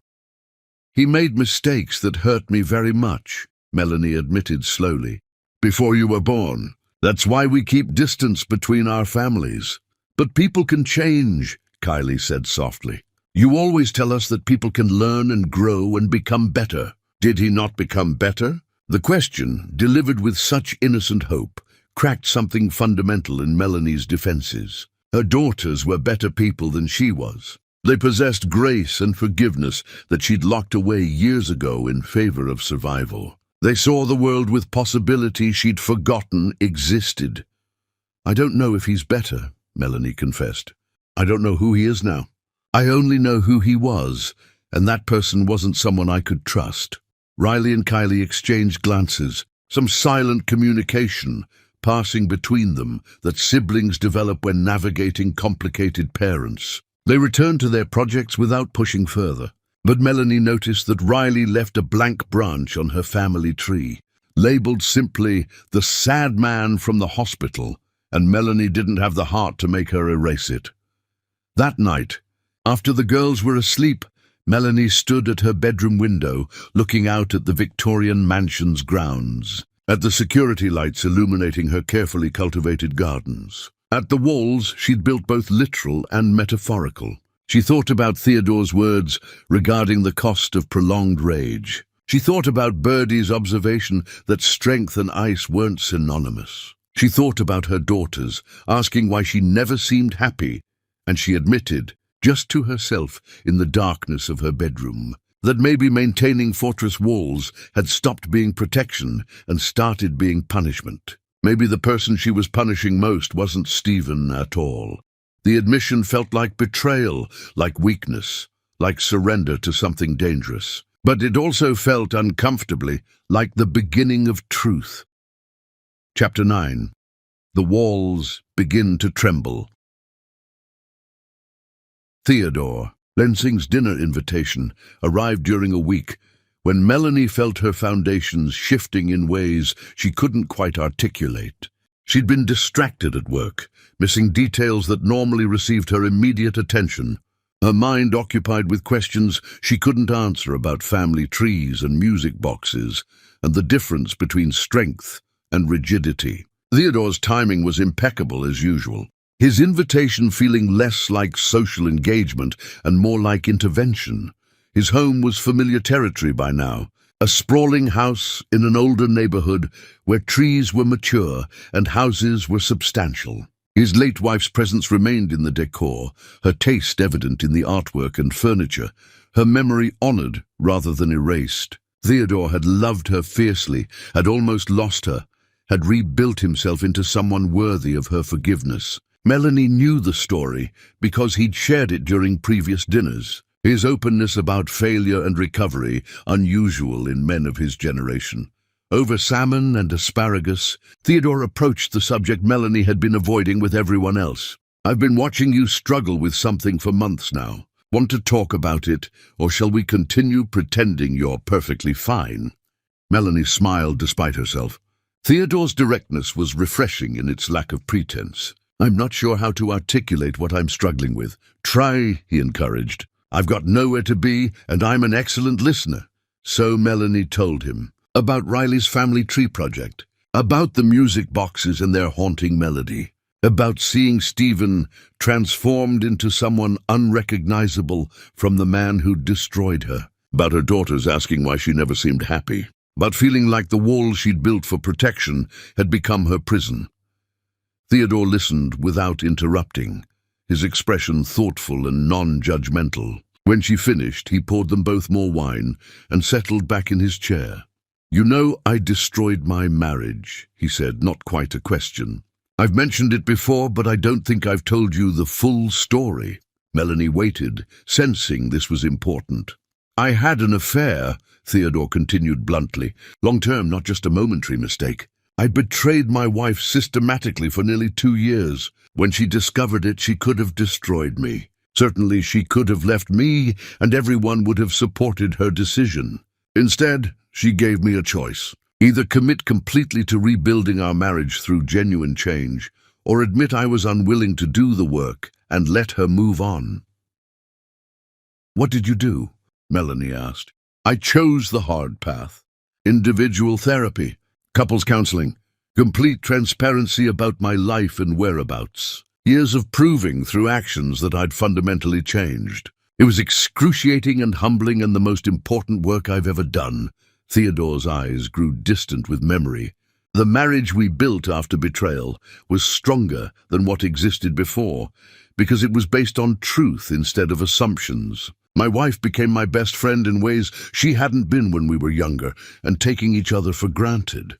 "He made mistakes that hurt me very much," Melanie admitted slowly. "Before you were born. That's why we keep distance between our families." "But people can change," Kylie said softly. "You always tell us that people can learn and grow and become better. Did he not become better?" The question, delivered with such innocent hope, cracked something fundamental in Melanie's defenses. Her daughters were better people than she was. They possessed grace and forgiveness that she'd locked away years ago in favor of survival. They saw the world with possibility she'd forgotten existed. "I don't know if he's better," Melanie confessed. I don't know who he is now. I only know who he was, and that person wasn't someone I could trust. Riley and Kylie exchanged glances, some silent communication passing between them that siblings develop when navigating complicated parents. They returned to their projects without pushing further, but Melanie noticed that Riley left a blank branch on her family tree, labeled simply "the sad man from the hospital," and Melanie didn't have the heart to make her erase it. That night, after the girls were asleep, Melanie stood at her bedroom window, looking out at the Victorian mansion's grounds, at the security lights illuminating her carefully cultivated gardens. At the walls, she'd built both literal and metaphorical. She thought about Theodore's words regarding the cost of prolonged rage. She thought about Birdie's observation that strength and ice weren't synonymous. She thought about her daughters, asking why she never seemed happy, and she admitted, just to herself in the darkness of her bedroom, that maybe maintaining fortress walls had stopped being protection and started being punishment. Maybe the person she was punishing most wasn't Stephen at all. The admission felt like betrayal, like weakness, like surrender to something dangerous. But it also felt uncomfortably like the beginning of truth. Chapter 9. The walls begin to tremble. Theodore, Lensing's dinner invitation, arrived during a week when Melanie felt her foundations shifting in ways she couldn't quite articulate. She'd been distracted at work, missing details that normally received her immediate attention. Her mind occupied with questions she couldn't answer about family trees and music boxes, and the difference between strength and rigidity. Theodore's timing was impeccable as usual, his invitation feeling less like social engagement and more like intervention. His home was familiar territory by now, a sprawling house in an older neighborhood where trees were mature and houses were substantial. His late wife's presence remained in the decor, her taste evident in the artwork and furniture, her memory honored rather than erased. Theodore had loved her fiercely, had almost lost her, had rebuilt himself into someone worthy of her forgiveness. Melanie knew the story because he'd shared it during previous dinners. His openness about failure and recovery, unusual in men of his generation. Over salmon and asparagus, Theodore approached the subject Melanie had been avoiding with everyone else. "I've been watching you struggle with something for months now. Want to talk about it, or shall we continue pretending you're perfectly fine?" Melanie smiled despite herself. Theodore's directness was refreshing in its lack of pretense. "I'm not sure how to articulate what I'm struggling with. Try," he encouraged. "I've got nowhere to be, and I'm an excellent listener." So Melanie told him about Riley's family tree project, about the music boxes and their haunting melody, about seeing Stephen transformed into someone unrecognizable from the man who'd destroyed her, about her daughters asking why she never seemed happy, about feeling like the walls she'd built for protection had become her prison. Theodore listened without interrupting, his expression thoughtful and non-judgmental. When she finished, he poured them both more wine and settled back in his chair. "You know, I destroyed my marriage," he said, not quite a question. "I've mentioned it before, but I don't think I've told you the full story." Melanie waited, sensing this was important. "I had an affair," Theodore continued bluntly. "Long-term, not just a momentary mistake. I betrayed my wife systematically for nearly 2 years. When she discovered it, she could have destroyed me. Certainly she could have left me, and everyone would have supported her decision. Instead, she gave me a choice. Either commit completely to rebuilding our marriage through genuine change, or admit I was unwilling to do the work and let her move on." "What did you do?" Melanie asked. "I chose the hard path. Individual therapy, couples counseling, complete transparency about my life and whereabouts. Years of proving through actions that I'd fundamentally changed. It was excruciating and humbling and the most important work I've ever done." Theodore's eyes grew distant with memory. "The marriage we built after betrayal was stronger than what existed before, because it was based on truth instead of assumptions. My wife became my best friend in ways she hadn't been when we were younger, and taking each other for granted."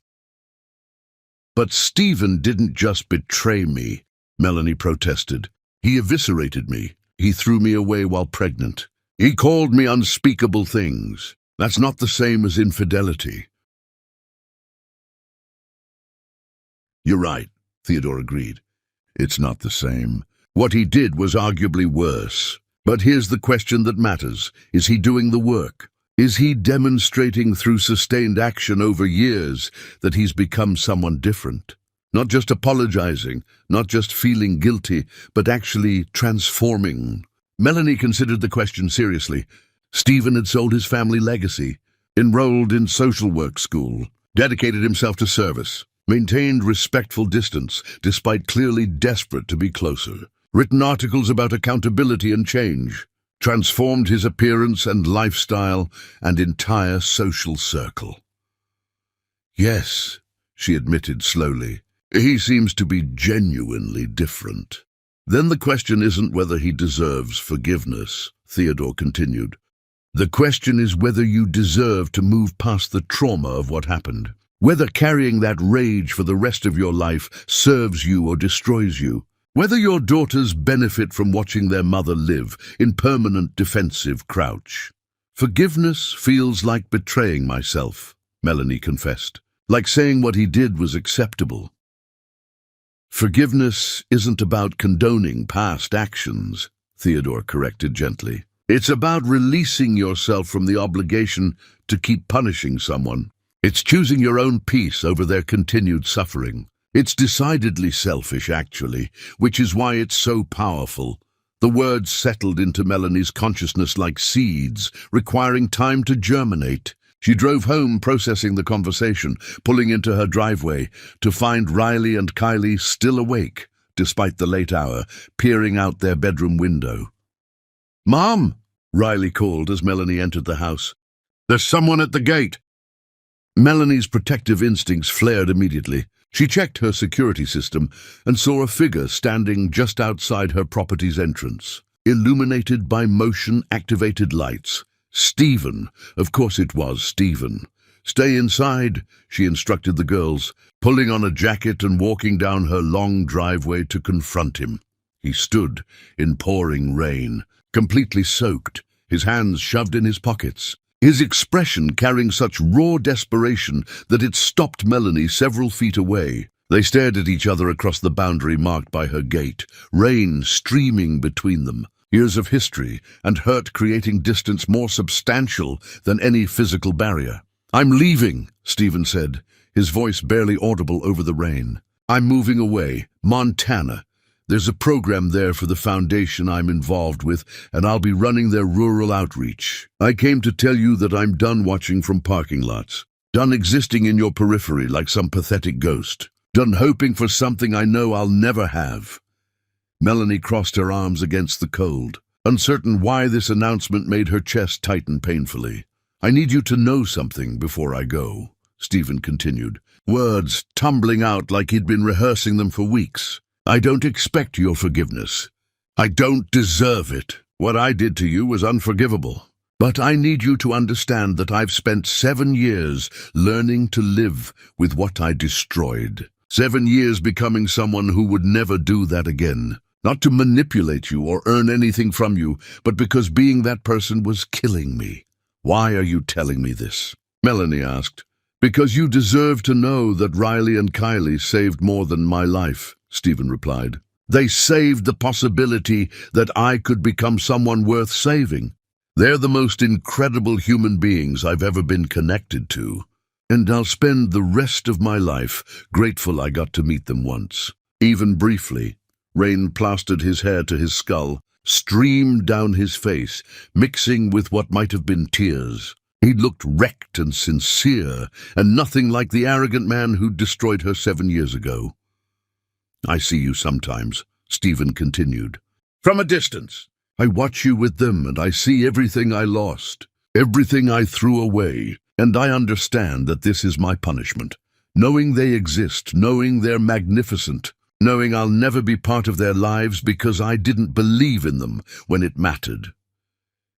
"But Stephen didn't just betray me," Melanie protested. He eviscerated me. He threw me away while pregnant. He called me unspeakable things. That's not the same as infidelity. You're right, Theodore agreed. It's not the same. What he did was arguably worse. But here's the question that matters. Is he doing the work? Is he demonstrating through sustained action over years that he's become someone different? Not just apologizing, not just feeling guilty, but actually transforming. Melanie considered the question seriously. Stephen had sold his family legacy, enrolled in social work school, dedicated himself to service, maintained respectful distance despite clearly desperate to be closer, written articles about accountability and change, transformed his appearance and lifestyle and entire social circle. Yes, she admitted slowly, he seems to be genuinely different. Then the question isn't whether he deserves forgiveness, Theodore continued. The question is whether you deserve to move past the trauma of what happened. Whether carrying that rage for the rest of your life serves you or destroys you. Whether your daughters benefit from watching their mother live in permanent defensive crouch. Forgiveness feels like betraying myself, Melanie confessed. Like saying what he did was acceptable. Forgiveness isn't about condoning past actions, Theodore corrected gently. It's about releasing yourself from the obligation to keep punishing someone. It's choosing your own peace over their continued suffering. It's decidedly selfish, actually, which is why it's so powerful. The words settled into Melanie's consciousness like seeds, requiring time to germinate. She drove home processing the conversation, pulling into her driveway to find Riley and Kylie still awake, despite the late hour, peering out their bedroom window. "Mom!" Riley called as Melanie entered the house. "There's someone at the gate." Melanie's protective instincts flared immediately. She checked her security system and saw a figure standing just outside her property's entrance, illuminated by motion-activated lights. Stephen. Of course it was Stephen. "Stay inside," she instructed the girls, pulling on a jacket and walking down her long driveway to confront him. He stood in pouring rain, completely soaked, his hands shoved in his pockets. His expression carrying such raw desperation that it stopped Melanie several feet away. They stared at each other across the boundary marked by her gate, rain streaming between them, years of history and hurt creating distance more substantial than any physical barrier. "I'm leaving," Stephen said, his voice barely audible over the rain. "I'm moving away, Montana. There's a program there for the foundation I'm involved with, and I'll be running their rural outreach. I came to tell you that I'm done watching from parking lots, done existing in your periphery like some pathetic ghost, done hoping for something I know I'll never have." Melanie crossed her arms against the cold, uncertain why this announcement made her chest tighten painfully. "I need you to know something before I go," Stephen continued, words tumbling out like he'd been rehearsing them for weeks. "I don't expect your forgiveness. I don't deserve it. What I did to you was unforgivable. But I need you to understand that I've spent 7 years learning to live with what I destroyed. 7 years becoming someone who would never do that again. Not to manipulate you or earn anything from you, but because being that person was killing me." "Why are you telling me this?" Melanie asked. "Because you deserve to know that Riley and Kylie saved more than my life," Stephen replied. "They saved the possibility that I could become someone worth saving. They're the most incredible human beings I've ever been connected to, and I'll spend the rest of my life grateful I got to meet them once, even briefly." Rain plastered his hair to his skull, streamed down his face, mixing with what might have been tears. He looked wrecked and sincere, and nothing like the arrogant man who'd destroyed her 7 years ago. "I see you sometimes," Stephen continued. "From a distance. I watch you with them, and I see everything I lost, everything I threw away, and I understand that this is my punishment. Knowing they exist, knowing they're magnificent, knowing I'll never be part of their lives because I didn't believe in them when it mattered."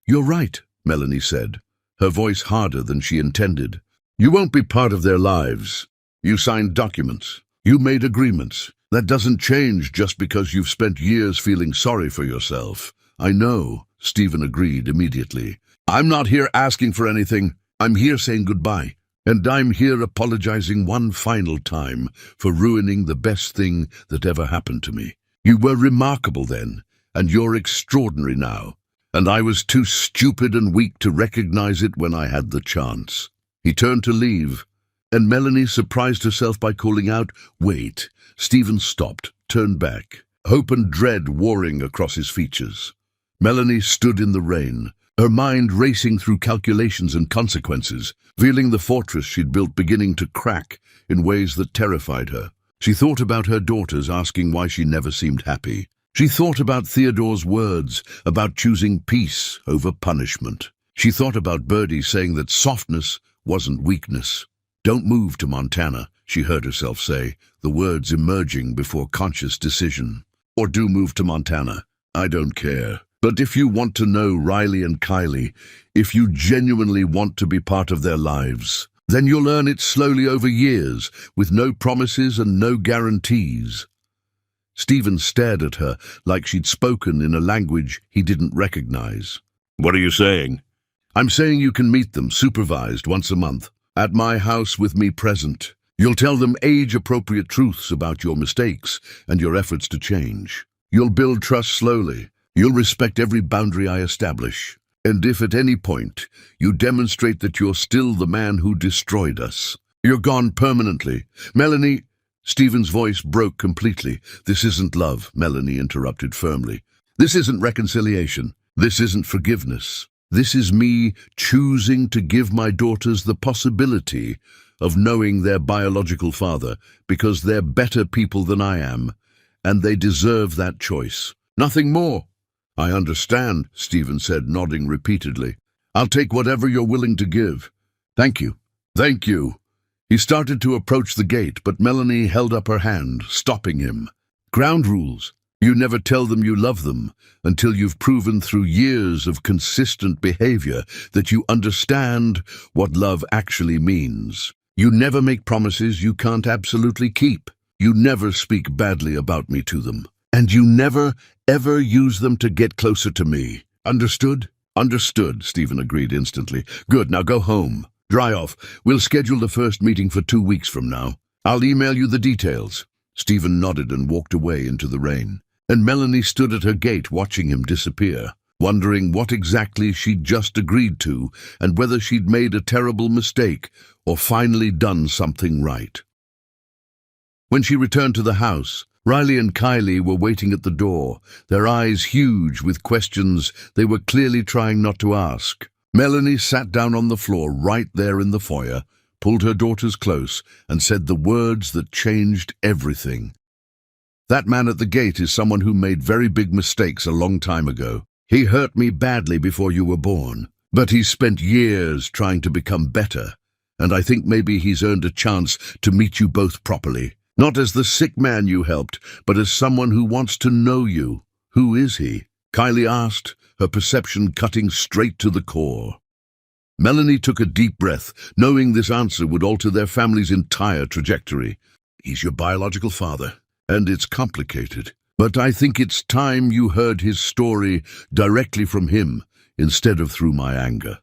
"You're right," Melanie said, her voice harder than she intended. "You won't be part of their lives. You signed documents. You made agreements. That doesn't change just because you've spent years feeling sorry for yourself. I know, Stephen agreed immediately. I'm not here asking for anything. I'm here saying goodbye. And I'm here apologizing one final time for ruining the best thing that ever happened to me. You were remarkable then, and you're extraordinary now. And I was too stupid and weak to recognize it when I had the chance. He turned to leave, and Melanie surprised herself by calling out, "Wait." Stephen stopped, turned back, hope and dread warring across his features. Melanie stood in the rain, her mind racing through calculations and consequences, feeling the fortress she'd built beginning to crack in ways that terrified her. She thought about her daughters asking why she never seemed happy. She thought about Theodore's words about choosing peace over punishment. She thought about Birdie saying that softness wasn't weakness. "Don't move to Montana," she heard herself say, the words emerging before conscious decision. "Or do move to Montana. I don't care. But if you want to know Riley and Kylie, if you genuinely want to be part of their lives, then you'll earn it slowly over years, with no promises and no guarantees." Stephen stared at her like she'd spoken in a language he didn't recognize. "What are you saying?" "I'm saying you can meet them, supervised, once a month, at my house with me present. You'll tell them age-appropriate truths about your mistakes and your efforts to change. You'll build trust slowly. You'll respect every boundary I establish. And if at any point you demonstrate that you're still the man who destroyed us, you're gone permanently. Melanie—" Stephen's voice broke completely. "This isn't love," Melanie interrupted firmly. "This isn't reconciliation. This isn't forgiveness. This is me choosing to give my daughters the possibility of knowing their biological father because they're better people than I am, and they deserve that choice. Nothing more." "I understand," Stephen said, nodding repeatedly. "I'll take whatever you're willing to give. Thank you. Thank you." He started to approach the gate, but Melanie held up her hand, stopping him. "Ground rules. You never tell them you love them until you've proven through years of consistent behavior that you understand what love actually means. You never make promises you can't absolutely keep. You never speak badly about me to them. And you never, ever use them to get closer to me. Understood?" "Understood," Stephen agreed instantly. "Good, now go home. Dry off. We'll schedule the first meeting for 2 weeks from now. I'll email you the details." Stephen nodded and walked away into the rain. And Melanie stood at her gate watching him disappear, wondering what exactly she'd just agreed to and whether she'd made a terrible mistake or finally done something right. When she returned to the house, Riley and Kylie were waiting at the door, their eyes huge with questions they were clearly trying not to ask. Melanie sat down on the floor right there in the foyer, pulled her daughters close, and said the words that changed everything. "That man at the gate is someone who made very big mistakes a long time ago. He hurt me badly before you were born, but he's spent years trying to become better, and I think maybe he's earned a chance to meet you both properly. Not as the sick man you helped, but as someone who wants to know you." "Who is he?" Kylie asked, her perception cutting straight to the core. Melanie took a deep breath, knowing this answer would alter their family's entire trajectory. "He's your biological father, and it's complicated. But I think it's time you heard his story directly from him, instead of through my anger."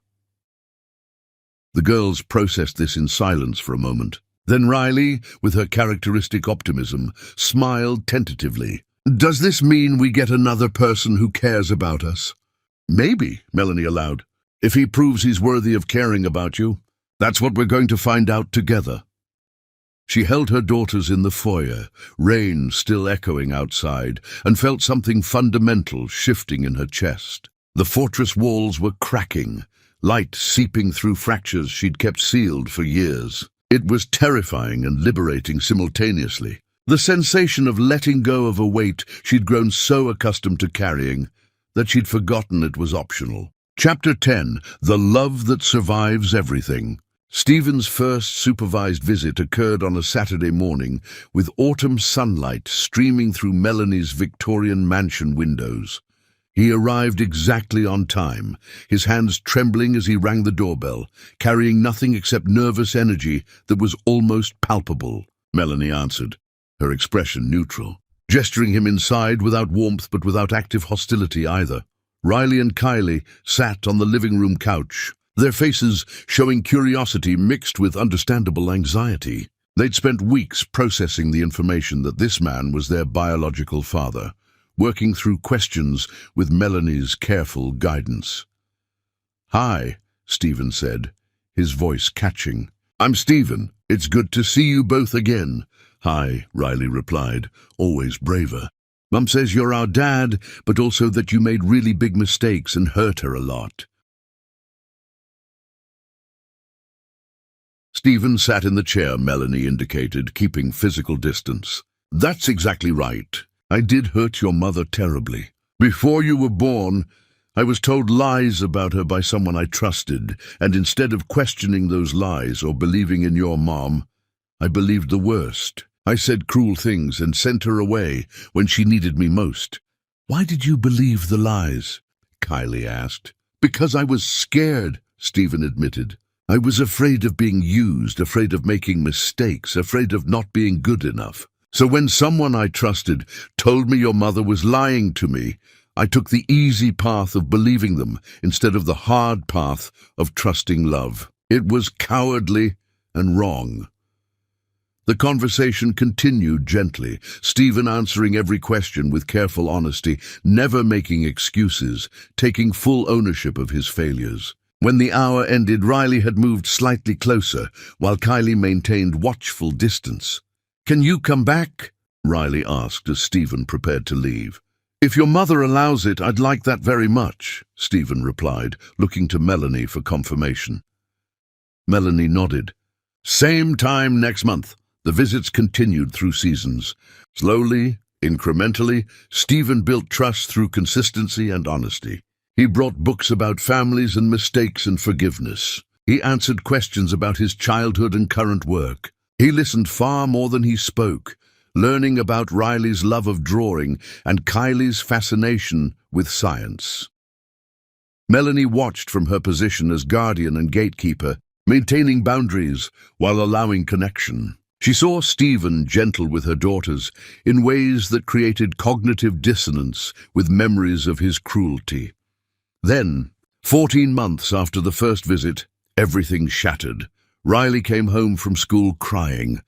The girls processed this in silence for a moment. Then Riley, with her characteristic optimism, smiled tentatively. "Does this mean we get another person who cares about us?" "Maybe," Melanie allowed. "If he proves he's worthy of caring about you, that's what we're going to find out together." She held her daughters in the foyer, rain still echoing outside, and felt something fundamental shifting in her chest. The fortress walls were cracking, light seeping through fractures she'd kept sealed for years. It was terrifying and liberating simultaneously. The sensation of letting go of a weight she'd grown so accustomed to carrying that she'd forgotten it was optional. Chapter 10, The Love That Survives Everything. Stephen's first supervised visit occurred on a Saturday morning, with autumn sunlight streaming through Melanie's Victorian mansion windows. He arrived exactly on time, his hands trembling as he rang the doorbell, carrying nothing except nervous energy that was almost palpable. Melanie answered. her expression neutral, gesturing him inside without warmth but without active hostility either. Riley and Kylie sat on the living room couch, their faces showing curiosity mixed with understandable anxiety. They'd spent weeks processing the information that this man was their biological father, working through questions with Melanie's careful guidance. "Hi," Stephen said, his voice catching. "I'm Stephen. It's good to see you both again." "Hi," Riley replied, always braver. "Mum says you're our dad, but also that you made really big mistakes and hurt her a lot." Stephen sat in the chair Melanie indicated, keeping physical distance. "That's exactly right. I did hurt your mother terribly. Before you were born, I was told lies about her by someone I trusted, and instead of questioning those lies or believing in your mom, I believed the worst. I said cruel things and sent her away when she needed me most." "Why did you believe the lies?" Kylie asked. "Because I was scared," Stephen admitted. "I was afraid of being used, afraid of making mistakes, afraid of not being good enough. So when someone I trusted told me your mother was lying to me, I took the easy path of believing them instead of the hard path of trusting love. It was cowardly and wrong." The conversation continued gently, Stephen answering every question with careful honesty, never making excuses, taking full ownership of his failures. When the hour ended, Riley had moved slightly closer, while Kylie maintained watchful distance. "Can you come back?" Riley asked as Stephen prepared to leave. "If your mother allows it, I'd like that very much," Stephen replied, looking to Melanie for confirmation. Melanie nodded. "Same time next month." The visits continued through seasons. Slowly, incrementally, Stephen built trust through consistency and honesty. He brought books about families and mistakes and forgiveness. He answered questions about his childhood and current work. He listened far more than he spoke, learning about Riley's love of drawing and Kylie's fascination with science. Melanie watched from her position as guardian and gatekeeper, maintaining boundaries while allowing connection. She saw Stephen gentle with her daughters in ways that created cognitive dissonance with memories of his cruelty. Then, 14 months after the first visit, everything shattered. Riley came home from school crying,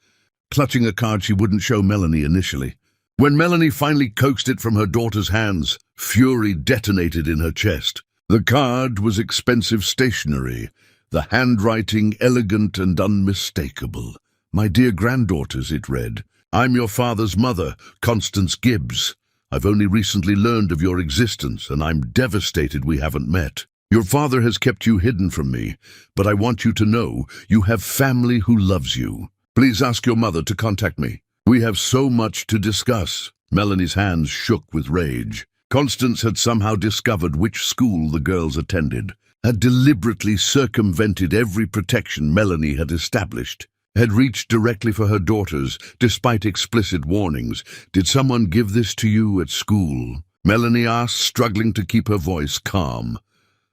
clutching a card she wouldn't show Melanie initially. When Melanie finally coaxed it from her daughter's hands, fury detonated in her chest. The card was expensive stationery, the handwriting elegant and unmistakable. "My dear granddaughters," it read, "I'm your father's mother, Constance Gibbs. I've only recently learned of your existence, and I'm devastated we haven't met. Your father has kept you hidden from me, but I want you to know you have family who loves you. Please ask your mother to contact me. We have so much to discuss." Melanie's hands shook with rage. Constance had somehow discovered which school the girls attended, had deliberately circumvented every protection Melanie had established, had reached directly for her daughters, despite explicit warnings. "Did someone give this to you at school?" Melanie asked, struggling to keep her voice calm.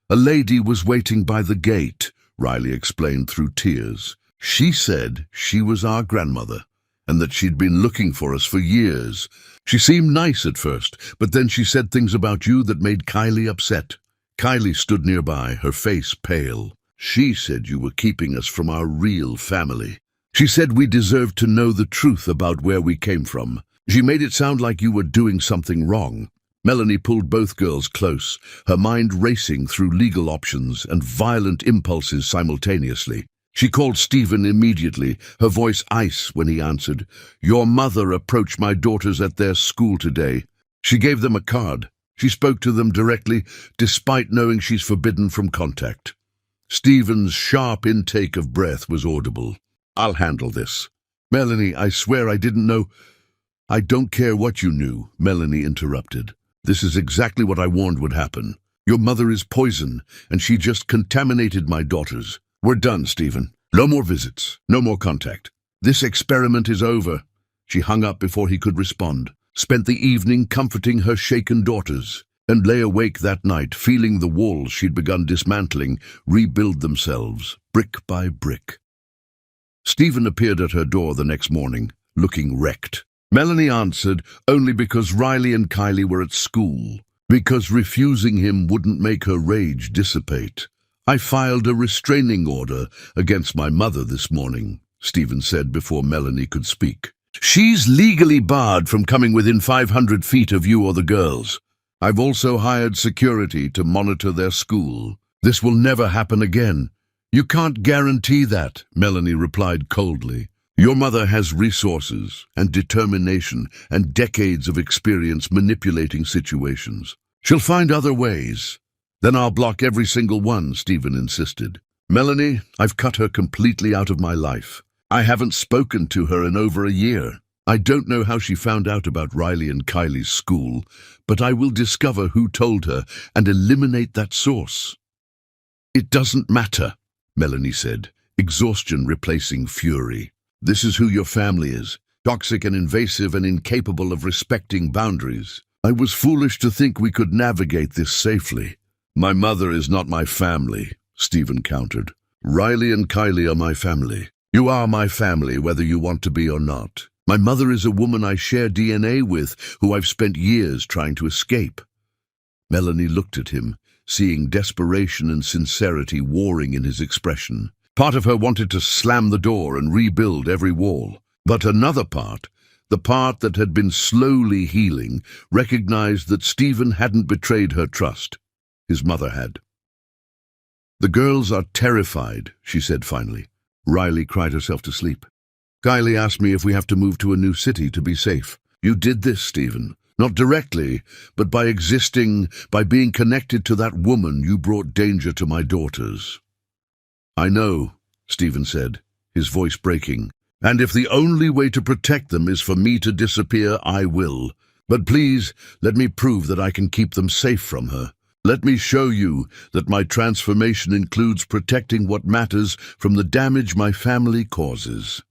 "A lady was waiting by the gate," Riley explained through tears. "She said she was our grandmother, and that she'd been looking for us for years. She seemed nice at first, but then she said things about you that made Kylie upset." Kylie stood nearby, her face pale. "She said you were keeping us from our real family. She said we deserved to know the truth about where we came from. She made it sound like you were doing something wrong." Melanie pulled both girls close, her mind racing through legal options and violent impulses simultaneously. She called Stephen immediately, her voice ice when he answered. "Your mother approached my daughters at their school today. She gave them a card. She spoke to them directly, despite knowing she's forbidden from contact." Stephen's sharp intake of breath was audible. "I'll handle this." "Melanie, I swear I didn't know." "I don't care what you knew," Melanie interrupted. "This is exactly what I warned would happen. Your mother is poison, and she just contaminated my daughters. We're done, Stephen. No more visits, no more contact. This experiment is over." She hung up before he could respond, spent the evening comforting her shaken daughters, and lay awake that night, feeling the walls she'd begun dismantling rebuild themselves, brick by brick. Stephen appeared at her door the next morning, looking wrecked. Melanie answered only because Riley and Kylie were at school, because refusing him wouldn't make her rage dissipate. I filed a restraining order against my mother this morning, Stephen said before Melanie could speak. She's legally barred from coming within 500 feet of you or the girls. I've also hired security to monitor their school. This will never happen again. You can't guarantee that, Melanie replied coldly. Your mother has resources and determination and decades of experience manipulating situations. She'll find other ways. Then I'll block every single one, Stephen insisted. Melanie, I've cut her completely out of my life. I haven't spoken to her in over a year. I don't know how she found out about Riley and Kylie's school, but I will discover who told her and eliminate that source. It doesn't matter, Melanie said, exhaustion replacing fury. This is who your family is, toxic and invasive and incapable of respecting boundaries. I was foolish to think we could navigate this safely. My mother is not my family, Stephen countered. Riley and Kylie are my family. You are my family, whether you want to be or not. My mother is a woman I share DNA with, who I've spent years trying to escape. Melanie looked at him, seeing desperation and sincerity warring in his expression. Part of her wanted to slam the door and rebuild every wall. But another part, the part that had been slowly healing, recognized that Stephen hadn't betrayed her trust. His mother had. The girls are terrified, she said finally. Riley cried herself to sleep. Kylie asked me if we have to move to a new city to be safe. You did this, Stephen. Not directly, but by existing, by being connected to that woman, you brought danger to my daughters. I know, Stephen said, his voice breaking. And if the only way to protect them is for me to disappear, I will. But please, let me prove that I can keep them safe from her. Let me show you that my transformation includes protecting what matters from the damage my family causes.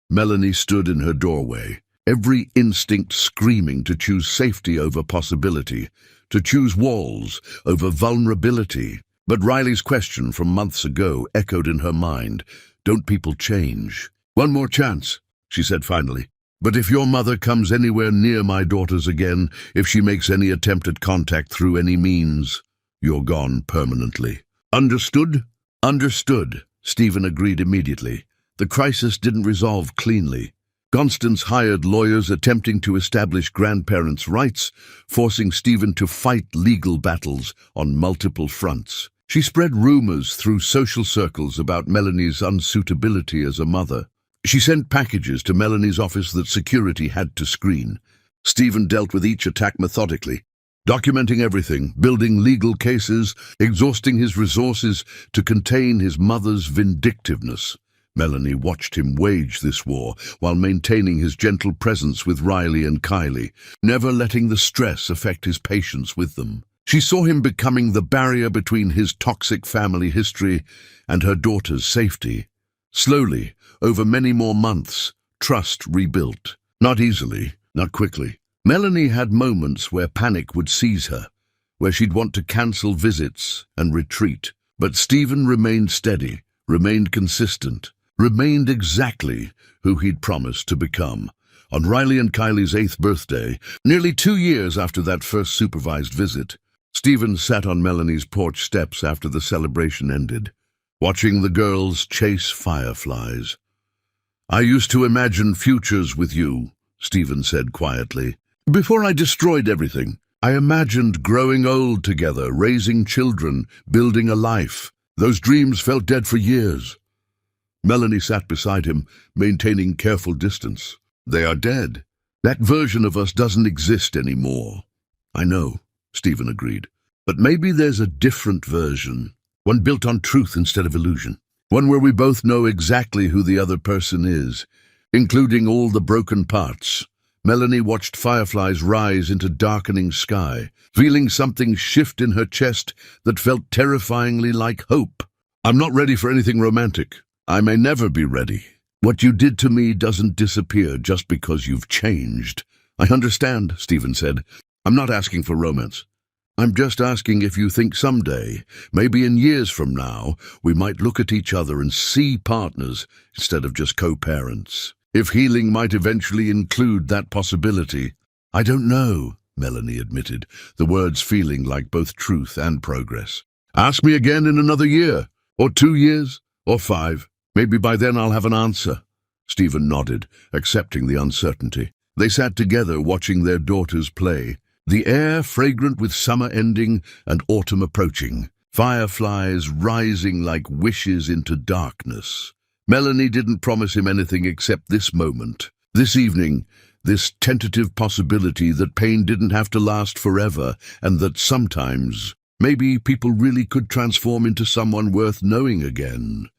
Melanie stood in her doorway, every instinct screaming to choose safety over possibility, to choose walls over vulnerability. But Riley's question from months ago echoed in her mind. Don't people change? One more chance, she said finally. But if your mother comes anywhere near my daughters again, if she makes any attempt at contact through any means, you're gone permanently. Understood? Understood, Stephen agreed immediately. The crisis didn't resolve cleanly. Constance hired lawyers attempting to establish grandparents' rights, forcing Stephen to fight legal battles on multiple fronts. She spread rumors through social circles about Melanie's unsuitability as a mother. She sent packages to Melanie's office that security had to screen. Stephen dealt with each attack methodically, documenting everything, building legal cases, exhausting his resources to contain his mother's vindictiveness. Melanie watched him wage this war while maintaining his gentle presence with Riley and Kylie, never letting the stress affect his patience with them. She saw him becoming the barrier between his toxic family history and her daughter's safety. Slowly, over many more months, trust rebuilt. Not easily, not quickly. Melanie had moments where panic would seize her, where she'd want to cancel visits and retreat. But Stephen remained steady, remained consistent, remained exactly who he'd promised to become. On Riley and Kylie's 8th birthday, nearly 2 years after that first supervised visit, Stephen sat on Melanie's porch steps after the celebration ended, watching the girls chase fireflies. I used to imagine futures with you, Stephen said quietly. Before I destroyed everything, I imagined growing old together, raising children, building a life. Those dreams felt dead for years. Melanie sat beside him, maintaining careful distance. They are dead. That version of us doesn't exist anymore. I know, Stephen agreed. But maybe there's a different version, one built on truth instead of illusion. One where we both know exactly who the other person is, including all the broken parts. Melanie watched fireflies rise into darkening sky, feeling something shift in her chest that felt terrifyingly like hope. I'm not ready for anything romantic. I may never be ready. What you did to me doesn't disappear just because you've changed. I understand, Stephen said. I'm not asking for romance. I'm just asking if you think someday, maybe in years from now, we might look at each other and see partners instead of just co-parents. If healing might eventually include that possibility. I don't know, Melanie admitted, the words feeling like both truth and progress. Ask me again in another year, or 2 years, or 5. Maybe by then I'll have an answer. Stephen nodded, accepting the uncertainty. They sat together watching their daughters play, the air fragrant with summer ending and autumn approaching, fireflies rising like wishes into darkness. Melanie didn't promise him anything except this moment, this evening, this tentative possibility that pain didn't have to last forever and that sometimes, maybe people really could transform into someone worth knowing again.